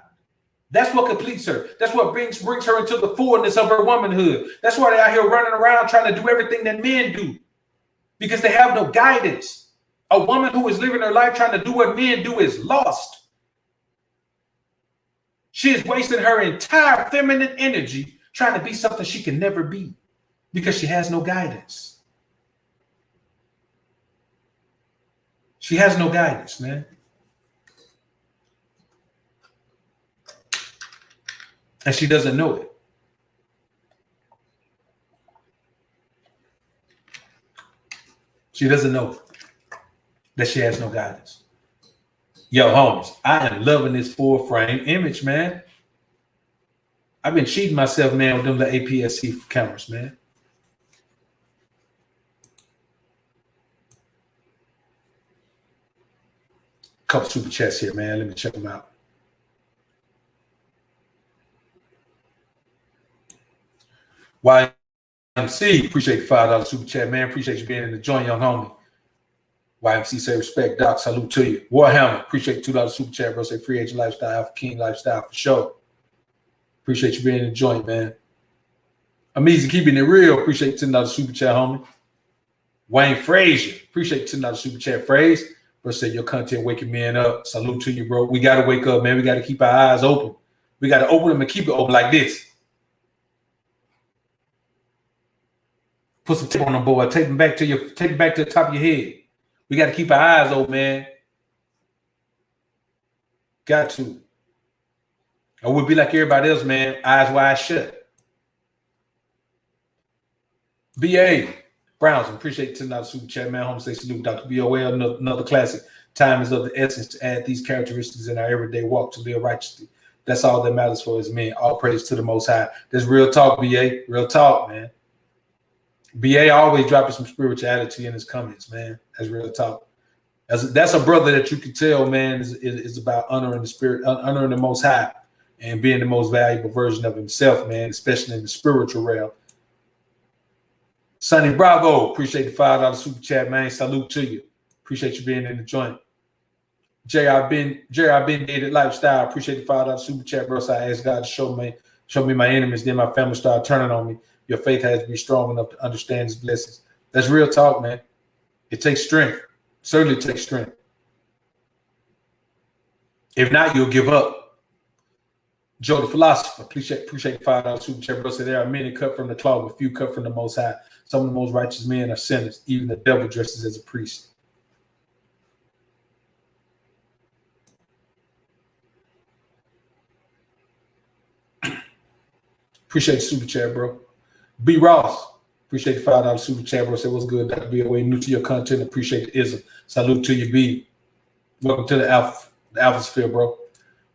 That's what completes her. That's what brings her into the fullness of her womanhood. That's why they're out here running around trying to do everything that men do, because they have no guidance. A woman who is living her life trying to do what men do is lost. She is wasting her entire feminine energy trying to be something she can never be, because she has no guidance. She has no guidance, man. And she doesn't know it. She doesn't know that she has no guidance. Yo, homies, I am loving this full frame image, man. I've been cheating myself, man, with them the APS-C cameras, man. Couple super chats here, man. Let me check them out. YMC, appreciate the $5 super chat, man. Appreciate you being in the joint, young homie. YMC say respect, Doc. Salute to you. Warhammer, appreciate $2 super chat, bro. Say free agent lifestyle, Alpha King lifestyle for sure. Appreciate you being in the joint, man. Amazing, keeping it real. Appreciate $10 super chat, homie. Wayne Frazier, appreciate $10 super chat phrase. Bro said your content waking men up. Salute to you, bro. We got to wake up, man. We got to keep our eyes open. We got to open them and keep it open like this. Put some tape on them, boy. Take them back to the top of your head. We got to keep our eyes open, man. Got to. Or we'll be like everybody else, man. Eyes wide shut. BA Browns, appreciate $10 super chat, man. Home say salute, Dr. BOL, another classic. Time is of the essence to add these characteristics in our everyday walk to live righteously. That's all that matters for us men. All praise to the Most High. That's real talk, BA. Real talk, man. BA always dropping some spirituality in his comments, man. That's real talk. That's a brother that you can tell, man, is about honoring the spirit, honoring the Most High, and being the most valuable version of himself, man, especially in the spiritual realm. Sonny Bravo, appreciate the $5 super chat, man. Salute to you. Appreciate you being in the joint. JR Ben did it lifestyle. Appreciate the $5 super chat, bro. So I asked God to show me my enemies. Then my family started turning on me. Your faith has to be strong enough to understand his blessings. That's real talk, man. It takes strength. Certainly takes strength. If not, you'll give up. Joe the philosopher, appreciate the $5 super chat, bro. So there are many cut from the cloth, but few cut from the Most High. Some of the most righteous men are sinners. Even the devil dresses as a priest. Appreciate the super chat, bro. B. Ross, appreciate the $5 super chat, bro. Say what's good, Dr. B. New to your content. Appreciate the ism. Salute to you, B. Welcome to the Alpha Sphere, bro.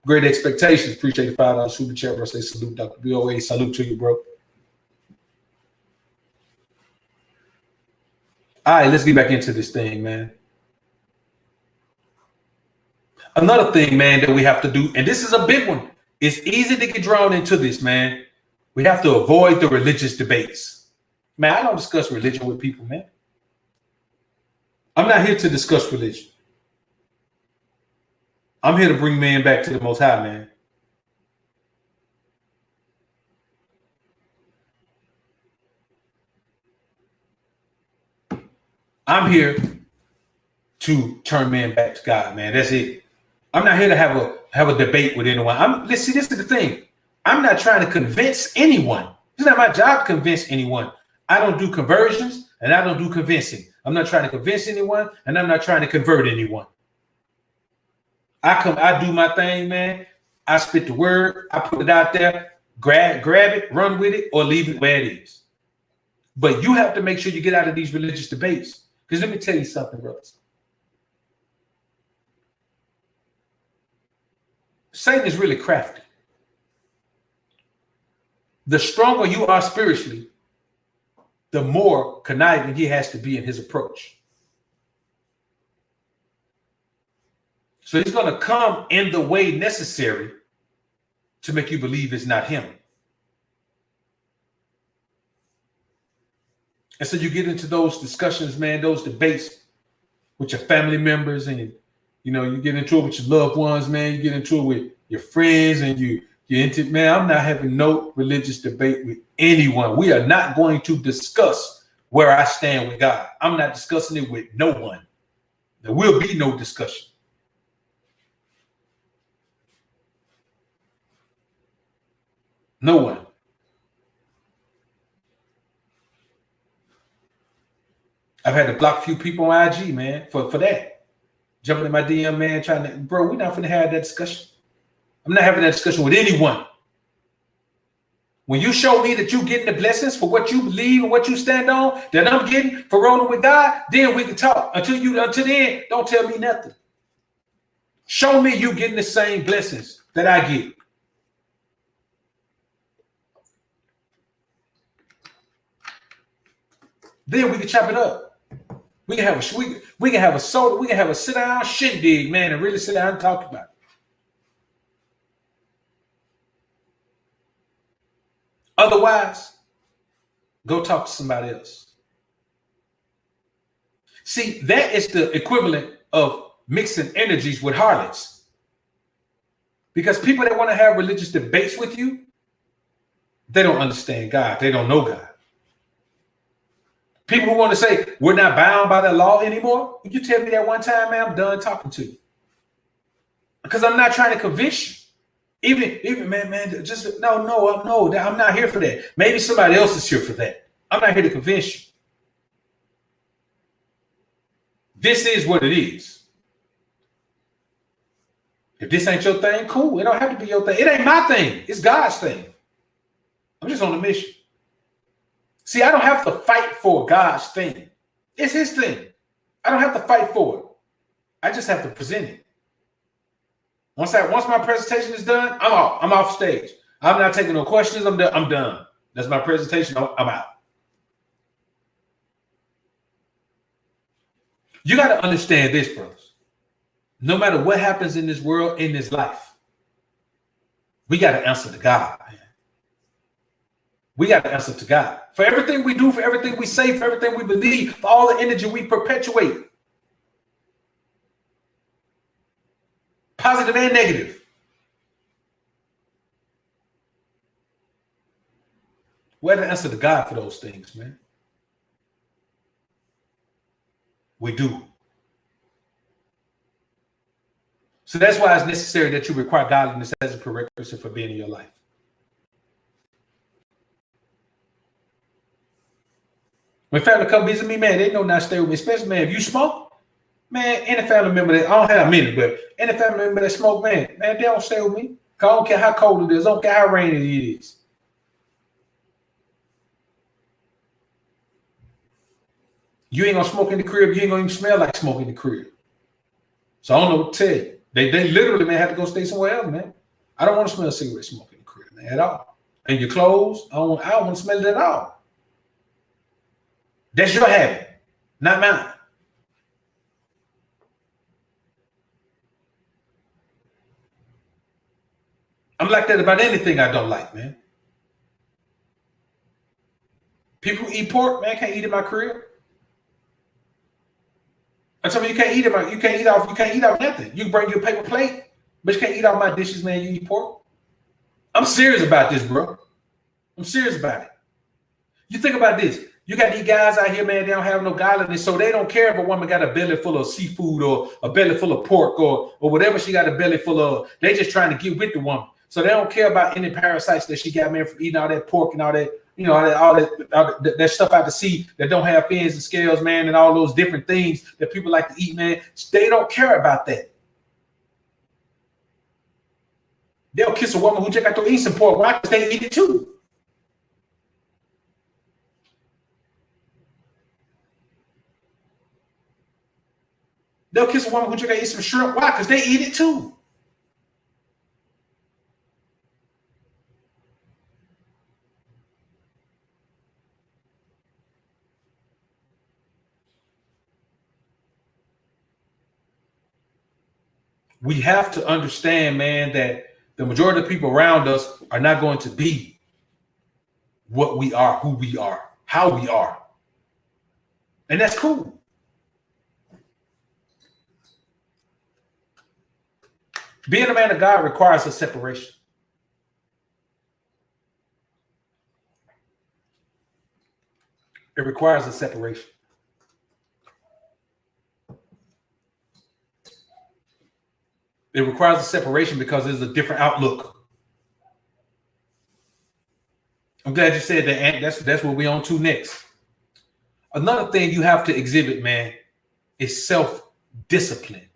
Great expectations. Appreciate the $5 super chat, bro. Say salute, Dr. BOA. Salute to you, bro. All right, let's get back into this thing, man. Another thing, man, that we have to do, and this is a big one. It's easy to get drawn into this, man. We have to avoid the religious debates. Man, I don't discuss religion with people, man. I'm not here to discuss religion. I'm here to bring man back to the Most High, man. I'm here to turn man back to God, man. That's it. I'm not here to have a debate with anyone. This is the thing. I'm not trying to convince anyone. It's not my job to convince anyone. I don't do conversions and I don't do convincing. I'm not trying to convince anyone and I'm not trying to convert anyone. I do my thing, man. I spit the word, I put it out there, grab it, run with it, or leave it where it is. But you have to make sure you get out of these religious debates. Because let me tell you something, brothers. Satan is really crafty. The stronger you are spiritually, the more conniving he has to be in his approach. So he's going to come in the way necessary to make you believe it's not him. And so you get into those discussions, man, those debates with your family members, and you get into it with your loved ones, man. You get into it with your friends, and you're into, man, I'm not having no religious debate with anyone. We are not going to discuss where I stand with God. I'm not discussing it with no one. There will be no discussion. No one. I've had to block a few people on IG, man, for that. Jumping in my DM, man, trying to, bro, we're not going to have that discussion. I'm not having that discussion with anyone. When you show me that you're getting the blessings for what you believe and what you stand on, that I'm getting for rolling with God, then we can talk. Until then, don't tell me nothing. Show me you getting the same blessings that I get. Then we can chop it up. We can have a soda, we can have a sit down shindig, man, and really sit down and talk about it. Otherwise, go talk to somebody else. See, that is the equivalent of mixing energies with harlots. Because people that want to have religious debates with you, they don't understand God. They don't know God. People who want to say, we're not bound by the law anymore. You tell me that one time, man, I'm done talking to you. Because I'm not trying to convince you. Even man, just no, I'm not here for that. Maybe somebody else is here for that. I'm not here to convince you. This is what it is. If this ain't your thing, cool. It don't have to be your thing. It ain't my thing. It's God's thing. I'm just on a mission. See, I don't have to fight for God's thing. It's his thing. I don't have to fight for it. I just have to present it. Once my presentation is done, I'm off. I'm off stage. I'm not taking no questions. I'm done. That's my presentation. I'm out. You got to understand this, brothers. No matter what happens in this world, in this life, we got to answer to God, man. We got to answer to God. For everything we do, for everything we say, for everything we believe, for all the energy we perpetuate. Positive and negative. We have to answer to God for those things, man. We do. So that's why it's necessary that you require godliness as a prerequisite for being in your life. When family come visit me, man, they know not to stay with me. Especially, man, if you smoke, man, any family member that, I don't have many, but any family member that smoke, man, they don't stay with me. I don't care how cold it is. I don't care how rainy it is. You ain't gonna smoke in the crib. You ain't gonna even smell like smoke in the crib. So I don't know what to tell you. They literally, man, have to go stay somewhere else, man. I don't want to smell cigarette smoke in the crib, man, at all. And your clothes, I don't want to smell it at all. That's your habit, not mine. I'm like that about anything I don't like, man. People who eat pork, man, can't eat in my crib. I tell you, you can't eat it. You can't eat off nothing. You can bring your paper plate, but you can't eat off my dishes, man. You eat pork. I'm serious about this, bro. I'm serious about it. You think about this. You got these guys out here, man, they don't have no godliness, so they don't care if a woman got a belly full of seafood or a belly full of pork or whatever she got a belly full of. They just trying to get with the woman. So they don't care about any parasites that she got, man, from eating all that pork and all that, you know, all that stuff out to sea that don't have fins and scales, man, and all those different things that people like to eat, man. They don't care about that. They'll kiss a woman who just got to eat some pork. Why? Because they eat it too. They'll kiss a woman who just got to eat some shrimp. Why? Because they eat it too. We have to understand, man, that the majority of people around us are not going to be what we are, who we are, how we are. And that's cool. Being a man of God requires a separation. It requires a separation. It requires a separation because there's a different outlook. I'm glad you said that, Ant. That's what we're on to next. Another thing you have to exhibit, man, is self-discipline.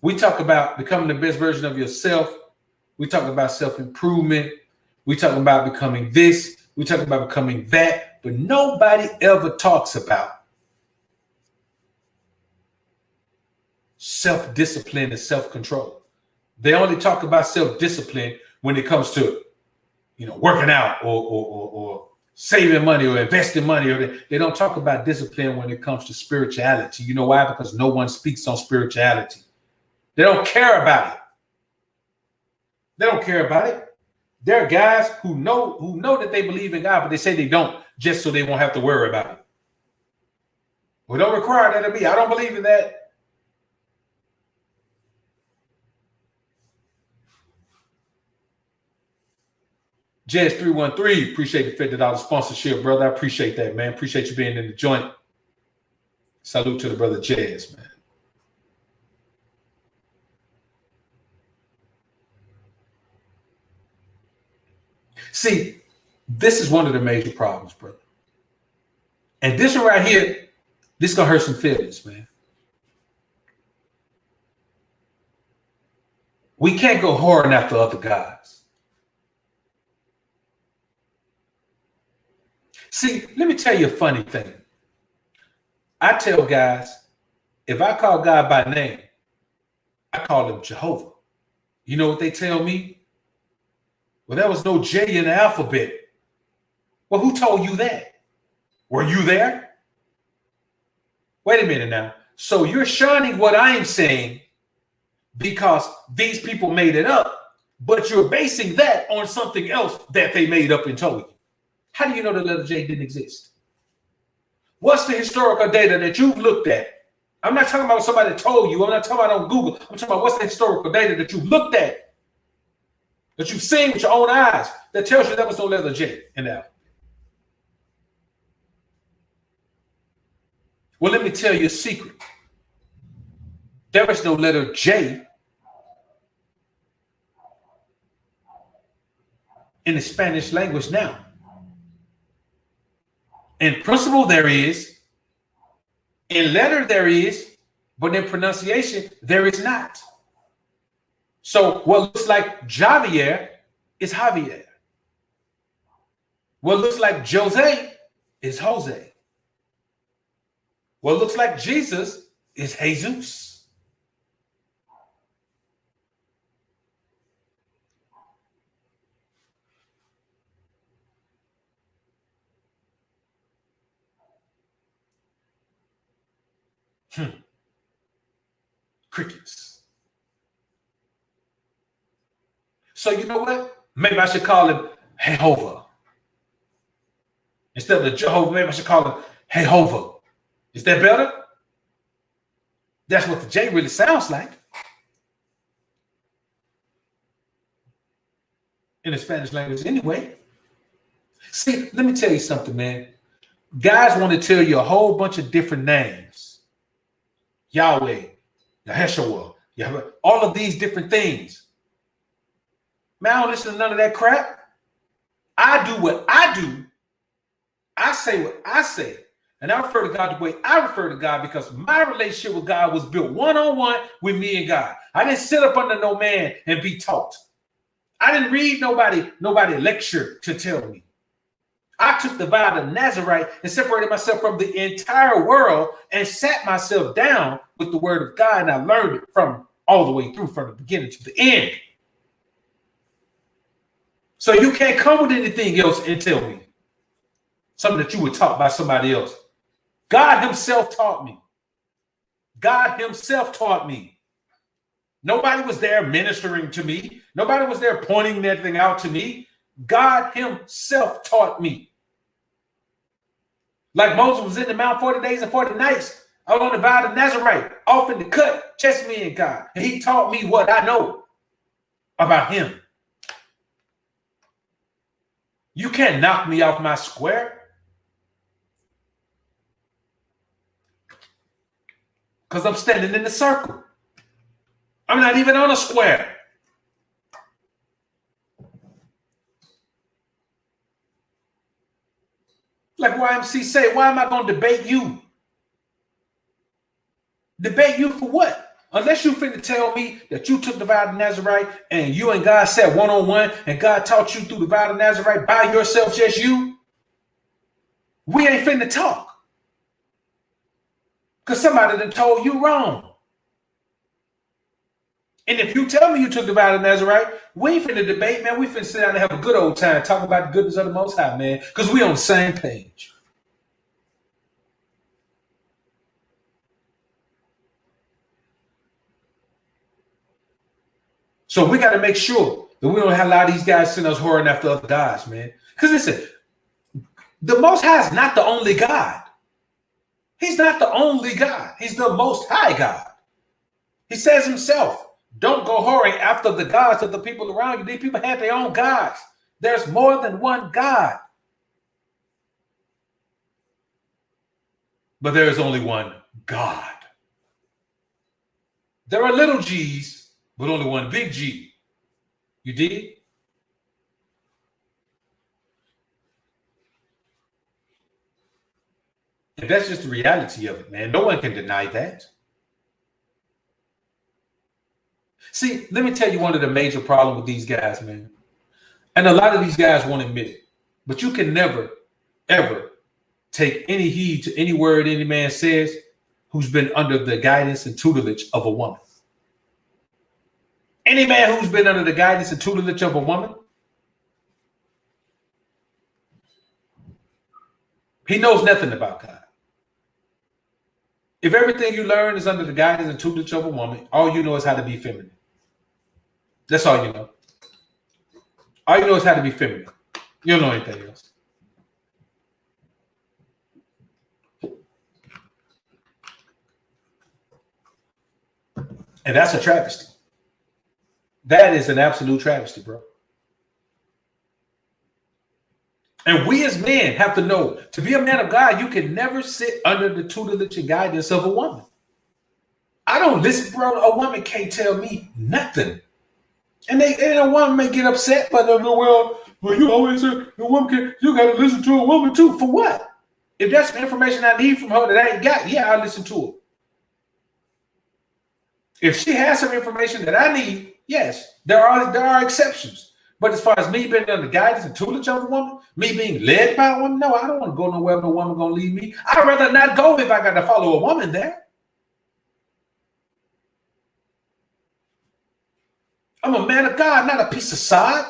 We talk about becoming the best version of yourself. We talk about self-improvement. We talk about becoming this. We talk about becoming that. But nobody ever talks about self-discipline and self-control. They only talk about self-discipline when it comes to, you know, working out or saving money or investing money. Or they don't talk about discipline when it comes to spirituality. You know why? Because no one speaks on spirituality. They don't care about it. They don't care about it. There are guys who know that they believe in God, but they say they don't, just so they won't have to worry about it. We don't require that of me. I don't believe in that. Jazz 313, appreciate the $50 sponsorship, brother. I appreciate that, man. Appreciate you being in the joint. Salute to the brother Jazz, man. See, this is one of the major problems, brother. And this one right here, this is gonna hurt some feelings, man. We can't go whoring after other guys. See, let me tell you a funny thing. I tell guys, if I call God by name, I call him Jehovah. You know what they tell me? Well, there was no J in the alphabet. Well, who told you that? Were you there? Wait a minute now. So you're shining what I'm saying because these people made it up, but you're basing that on something else that they made up and told you. How do you know the letter J didn't exist? What's the historical data that you've looked at? I'm not talking about somebody told you. I'm not talking about on Google. I'm talking about what's the historical data that you've looked at, that you've seen with your own eyes, that tells you there was no letter J in that. Well, let me tell you a secret. There is no letter J in the Spanish language now. In principle, there is. In letter, there is. But in pronunciation, there is not. So what looks like Javier is Javier. What looks like Jose is Jose. What looks like Jesus is Jesus. Crickets. So you know what? Maybe I should call him Jehovah. Instead of Jehovah, maybe I should call him Jehovah. Is that better? That's what the J really sounds like. In the Spanish language anyway. See, let me tell you something, man. Guys want to tell you a whole bunch of different names. Yahweh, Yahshua, Yahweh, all of these different things. Man, I don't listen to none of that crap. I do what I do. I say what I say. And I refer to God the way I refer to God because my relationship with God was built one-on-one with me and God. I didn't sit up under no man and be taught. I didn't read nobody lecture to tell me. I took the vow of Nazarite and separated myself from the entire world and sat myself down with the word of God, and I learned it from all the way through, from the beginning to the end. So you can't come with anything else and tell me something that you were taught by somebody else. God himself taught me. God himself taught me. Nobody was there ministering to me. Nobody was there pointing anything out to me. God himself taught me. Like Moses was in the mount 40 days and 40 nights. I was on the vow of Nazarite, off in the cut, just me and God. And he taught me what I know about him. You can't knock me off my square. Because I'm standing in the circle. I'm not even on a square. Like YMC say, why am I going to debate you? Debate you for what? Unless you finna tell me that you took the vow of Nazarite and you and God sat one-on-one and God taught you through the vow of Nazarite by yourself, just you. We ain't finna talk. Because somebody done told you wrong. And if you tell me you took the vow of Nazarite, we ain't finna debate, man. We finna sit down and have a good old time, talk about the goodness of the Most High, man. Because we on the same page. So we got to make sure that we don't allow these guys send us whoring after other gods, man. Because listen, the Most High is not the only God. He's not the only God. He's the Most High God. He says himself, don't go whoring after the gods of the people around you. These people have their own gods. There's more than one God. But there is only one God. There are little G's, but only one big G. You dig? And that's just the reality of it, man. No one can deny that. See, let me tell you one of the major problems with these guys, man. And a lot of these guys won't admit it. But you can never, ever take any heed to any word any man says who's been under the guidance and tutelage of a woman. Any man who's been under the guidance and tutelage of a woman, he knows nothing about God. If everything you learn is under the guidance and tutelage of a woman, all you know is how to be feminine. That's all you know. All you know is how to be feminine. You don't know anything else. And that's a travesty. That is an absolute travesty, bro. And we as men have to know, to be a man of God, you can never sit under the tutelage and guidance of a woman. I don't listen, bro. A woman can't tell me nothing. And a woman may get upset, but well, you always say a woman can, you got to listen to a woman too. For what? If that's the information I need from her that I ain't got, yeah, I'll listen to her. If she has some information that I need, yes, there are exceptions. But as far as me being under the guidance and tutelage of a woman, me being led by a woman, no, I don't want to go nowhere no woman gonna lead me. I'd rather not go if I got to follow a woman there. I'm a man of God, not a piece of sod.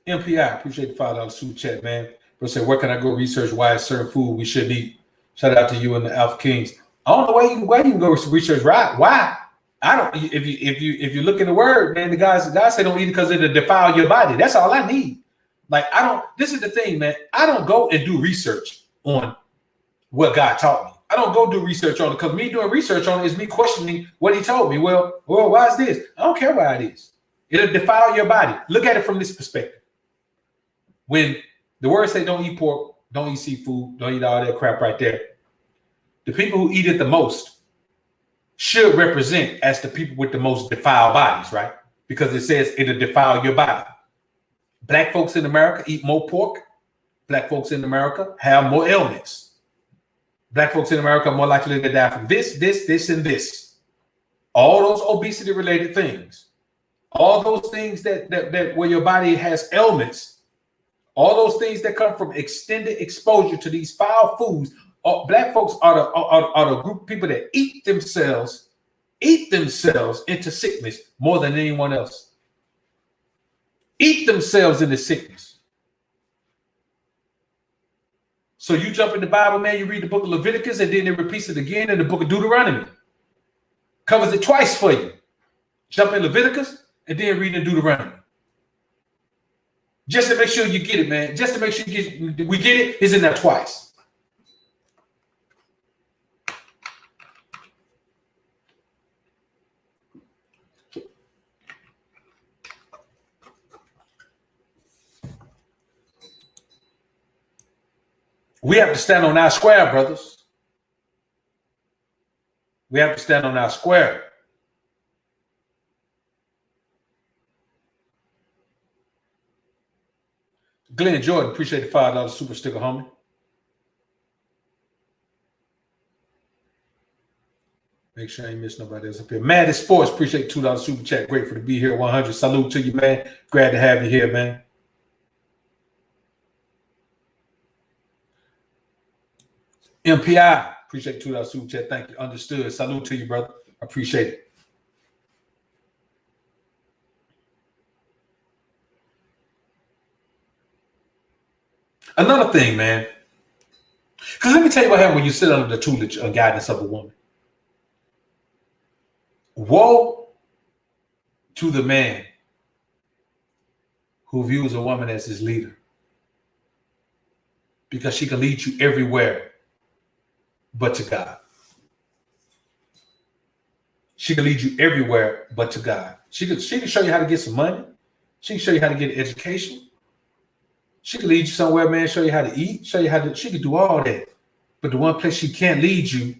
MPI, appreciate the $5 super chat, man. Bro said, where can I go research why it's certain food we shouldn't eat? Shout out to you and the Alpha Kings. I don't know why you can go research right. Why? I don't. If you look in the word, man, the God say don't eat it because it'll defile your body. That's all I need. Like I don't. This is the thing, man. I don't go and do research on what God taught me. I don't go do research on it because me doing research on it is me questioning what He told me. Well, why is this? I don't care why it is. It'll defile your body. Look at it from this perspective. When the word say don't eat pork, don't eat seafood, don't eat all that crap right there. The people who eat it the most should represent as the people with the most defiled bodies, right? Because it says it'll defile your body. Black folks in America eat more pork. Black folks in America have more ailments. Black folks in America are more likely to die from this, and this. All those obesity-related things. All those things that where your body has ailments. All those things that come from extended exposure to these foul foods. Black folks are the group of people that eat themselves into sickness more than anyone else. Eat themselves into sickness. So you jump in the Bible, man, you read the book of Leviticus, and then it repeats it again in the book of Deuteronomy. Covers it twice for you. Jump in Leviticus, and then read in Deuteronomy. Just to make sure you get it, man. Just to make sure we get it, it's in there twice. We have to stand on our square, brothers. We have to stand on our square. Glenn Jordan, appreciate the $5 super sticker, homie. Make sure I ain't miss nobody else up here. Maddie Sports, appreciate $2 super chat. Grateful to be here. 100. Salute to you, man. Glad to have you here, man. MPI, appreciate $2 super chat. Thank you. Understood. Salute to you, brother. Appreciate it. Another thing, man. Because let me tell you what happens when you sit under the tutelage or guidance of a woman. Woe to the man who views a woman as his leader. Because she can lead you everywhere but to God. She can lead you everywhere but to God. She can show you how to get some money. She can show you how to get an education. She can lead you somewhere, man, show you how to eat, show you how to, she can do all that. But the one place she can't lead you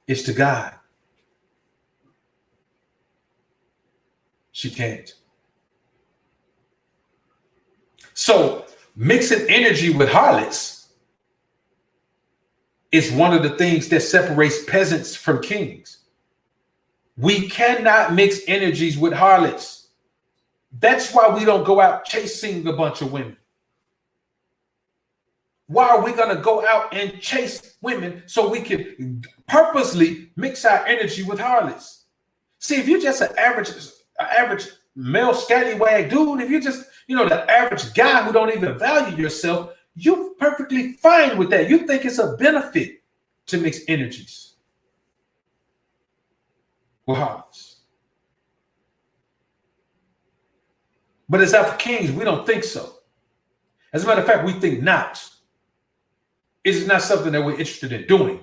is to God. She can't. So mixing energy with harlots is one of the things that separates peasants from kings. We cannot mix energies with harlots. That's why we don't go out chasing a bunch of women. Why are we going to go out and chase women so we can purposely mix our energy with harlots? See, if you're just an average male scallywag dude, if you're just, the average guy who don't even value yourself, you're perfectly fine with that. You think it's a benefit to mix energies with harlots. But as Alpha Kings, we don't think so. As a matter of fact, we think not. It is not something that we're interested in doing.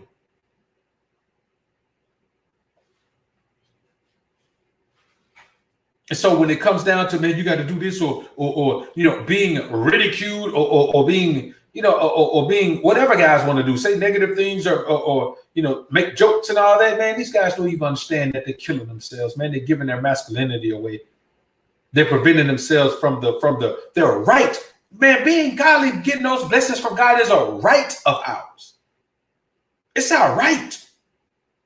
And so when it comes down to, man, you got to do this or being ridiculed or being, or being whatever guys want to do, say negative things or make jokes and all that, man, these guys don't even understand that they're killing themselves, man. They're giving their masculinity away. They're preventing themselves from their right. Man, being godly, getting those blessings from God is a right of ours. It's our right.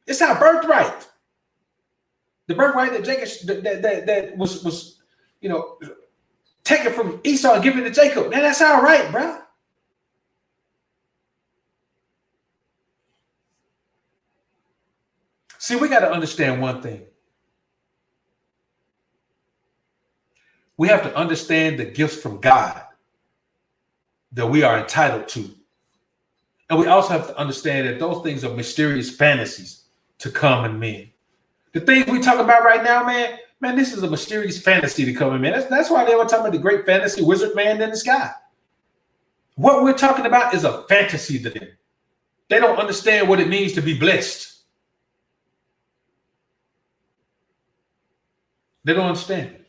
It's our birthright. The birthright that Jacob that was taken from Esau and given to Jacob. Man, that's our right, bro. See, we got to understand one thing. We have to understand the gifts from God that we are entitled to And we also have to understand that those things are mysterious fantasies to common men. The things we talk about right now, man, this is a mysterious fantasy to common men. That's why they were talking about the great fantasy wizard man in the sky. What we're talking about is a fantasy to them. They don't understand what it means to be blessed. They don't understand it.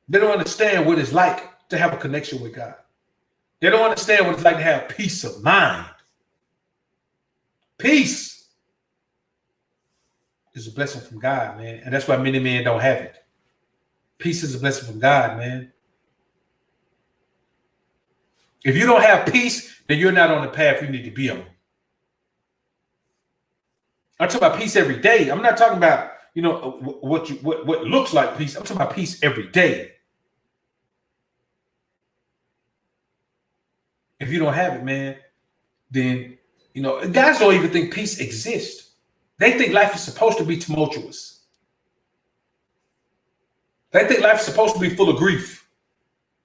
They don't understand what it's like to have a connection with God. They don't understand what it's like to have peace of mind. Peace is a blessing from God, man. And that's why many men don't have it. Peace is a blessing from God, man. If you don't have peace, then you're not on the path you need to be on. I'm talking about peace every day. I'm not talking about, what looks like peace. I'm talking about peace every day. If you don't have it, man, then, guys don't even think peace exists. They think life is supposed to be tumultuous. They think life is supposed to be full of grief.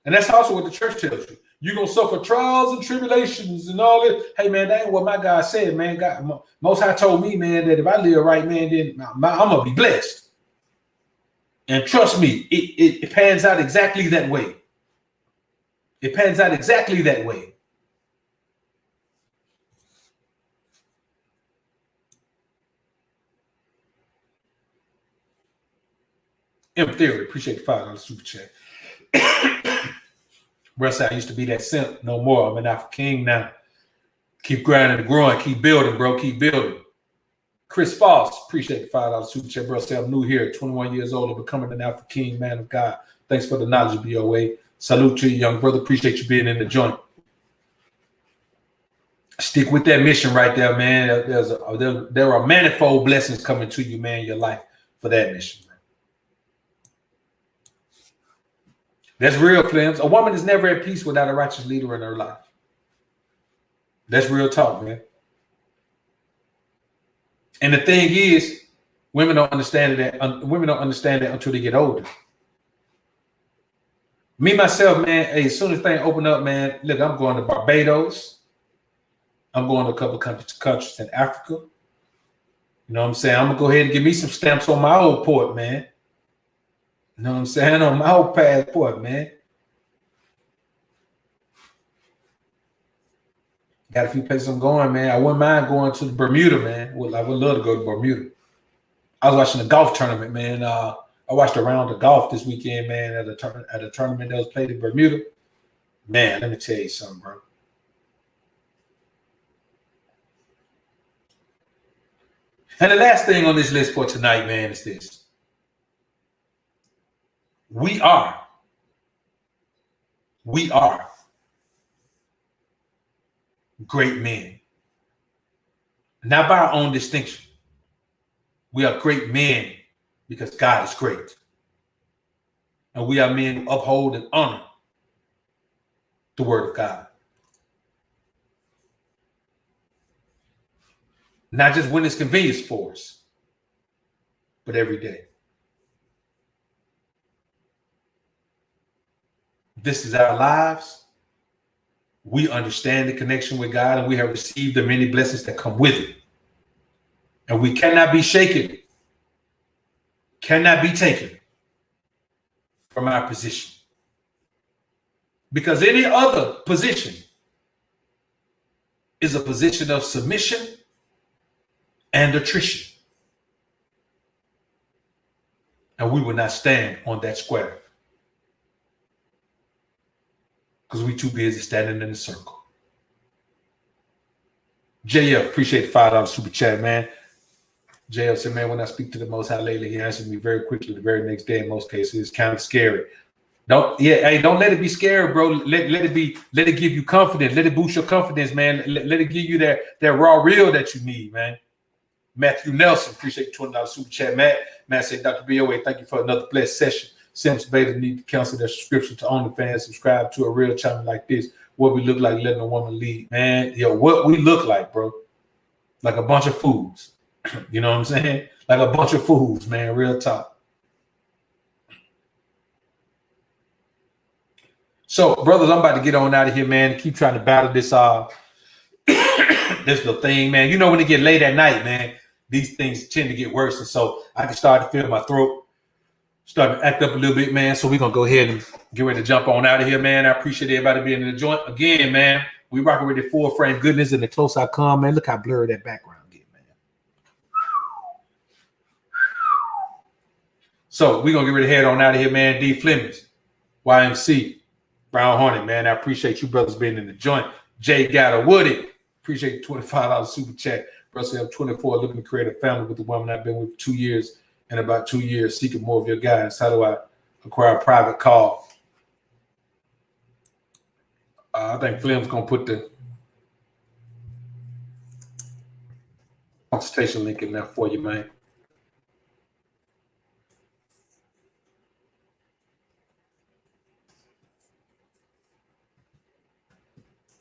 And that's also what the church tells you. You're going to suffer trials and tribulations and all this. Hey, man, that ain't what my God said, man. God, Most High told me, man, that if I live right, man, then I'm going to be blessed. And trust me, it pans out exactly that way. It pans out exactly that way. In theory, appreciate the $5 super chat. Russ, I used to be that simp. No more. I'm an Alpha King now. Keep grinding and growing. Keep building, bro. Keep building. Chris Foss, appreciate the $5 super chat, bro. Say I'm new here, 21 years old, and becoming an Alpha King, man of God. Thanks for the knowledge, BOA. Salute to you, young brother. Appreciate you being in the joint. Stick with that mission right there, man. There are manifold blessings coming to you, man, in your life for that mission, man. That's real, Flims. A woman is never at peace without a righteous leader in her life. That's real talk, man. And the thing is, women don't understand that. Women don't understand that until they get older. Me, myself, man, hey, as soon as things open up, man, look, I'm going to Barbados. I'm going to a couple countries in Africa. You know what I'm saying? I'm going to go ahead and give me some stamps on my old port, man. You know what I'm saying? On my old passport, man. Got a few places I'm going, man. I wouldn't mind going to Bermuda, man. I would love to go to Bermuda. I was watching a golf tournament, man. I watched a round of golf this weekend, man, at a tournament that was played in Bermuda. Man, let me tell you something, bro. And the last thing on this list for tonight, man, is this. We are great men. Not by our own distinction. We are great men because God is great. And we are men who uphold and honor the word of God. Not just when it's convenient for us, but every day. This is our lives. We understand the connection with God, and we have received the many blessings that come with it. And we cannot be shaken, cannot be taken from our position. Because any other position is a position of submission and attrition. And we will not stand on that square. Because we too busy standing in the circle. JF, appreciate the $5 super chat, man. JF said, man, when I speak to the Most High lately, he answered me very quickly the very next day in most cases. It's kind of scary. Don't let it be scary, bro. Let it give you confidence. Let it boost your confidence, man. Let it give you that raw real that you need, man. Matthew Nelson, appreciate the $20 super chat. Matt said, Dr. BOA, thank you for another blessed session. Simps Beta need to cancel their subscription to OnlyFans, subscribe to a real channel like this. What we look like letting a woman lead, man. What we look like, bro. Like a bunch of fools. You know what I'm saying? Like a bunch of fools, man. Real talk. So, brothers, I'm about to get on out of here, man. Keep trying to battle this this little thing, man. You know, when it get late at night, man, these things tend to get worse. And so I can start to feel my throat starting to act up a little bit, man. So we're gonna go ahead and get ready to jump on out of here, man. I appreciate everybody being in the joint. Again, man, we rocking with the full frame goodness, and the closer I come, man, look how blurry that background get, man. So we're gonna get ready to head on out of here, man. D Flemings, YMC, Brown Hornet, man. I appreciate you brothers being in the joint. Jay Gatter Woody, appreciate the $25 super chat. Brother, I'm 24, looking to create a family with the woman I've been with for 2 years. In about 2 years, seeking more of your guidance. How do I acquire a private call? I think Flim's gonna put the consultation link in there for you, man.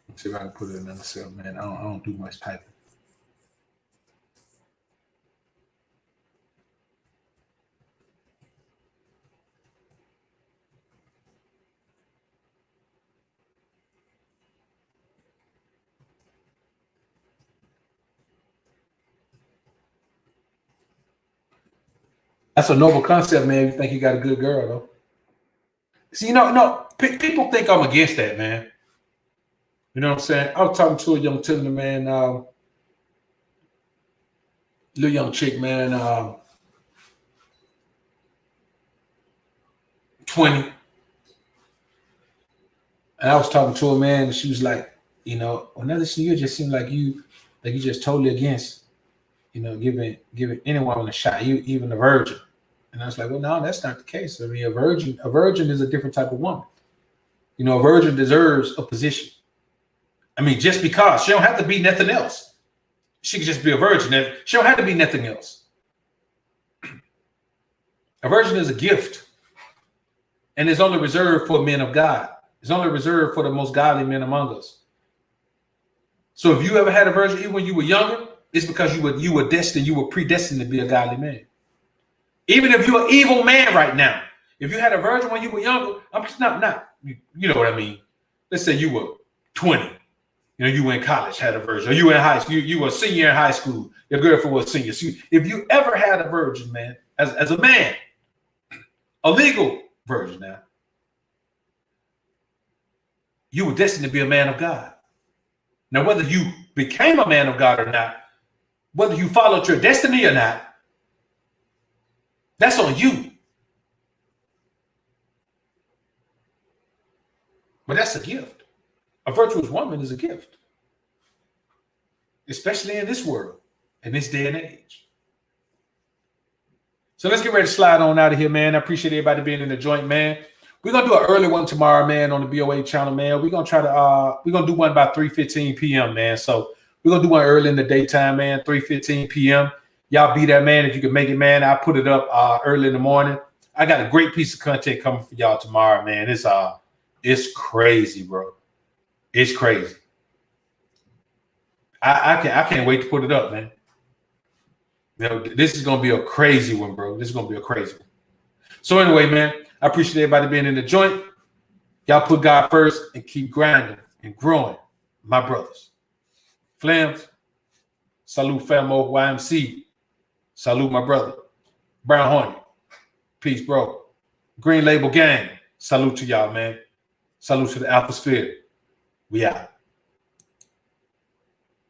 Let's see if I can put it in there myself, man. I don't do much typing. That's a noble concept, man. You think you got a good girl, though. See, people think I'm against that, man. You know what I'm saying? I was talking to a young tender, man, little young chick, man, 20. And I was talking to her, man, and she was like, another year just seemed like you just totally against, giving anyone a shot, you even a virgin. And I was like, well, no, that's not the case. I mean, a virgin is a different type of woman. A virgin deserves a position. I mean, just because she don't have to be nothing else. She could just be a virgin. She don't have to be nothing else. A virgin is a gift. And it's only reserved for men of God. It's only reserved for the most godly men among us. So if you ever had a virgin, even when you were younger, it's because you were destined, you were predestined to be a godly man. Even if you're an evil man right now, if you had a virgin when you were younger, I'm just not, you know what I mean? Let's say you were 20, you were in college, had a virgin, or you were in high school, you were a senior in high school, your girlfriend was a senior. So if you ever had a virgin, man, as a man, a legal virgin now, you were destined to be a man of God. Now, whether you became a man of God or not, whether you followed your destiny or not, that's on you. But that's a gift. A virtuous woman is a gift, especially in this world, in this day and age. So let's get ready to slide on out of here, man. I appreciate everybody being in the joint, man. We're going to do an early one tomorrow, man, on the BOA channel, man. We're going to try to, we're going to do one by 3:15 p.m., man. So we're going to do one early in the daytime, man, 3:15 p.m. Y'all be there, man. If you can make it, man, I'll put it up early in the morning. I got a great piece of content coming for y'all tomorrow, man. It's crazy, bro. It's crazy. I can't wait to put it up, man. This is going to be a crazy one, bro. This is going to be a crazy one. So anyway, man, I appreciate everybody being in the joint. Y'all put God first and keep grinding and growing, my brothers. Flams, salute Famo YMC. Salute my brother. Brown Hornet. Peace, bro. Green Label Gang. Salute to y'all, man. Salute to the Alpha Sphere. We out.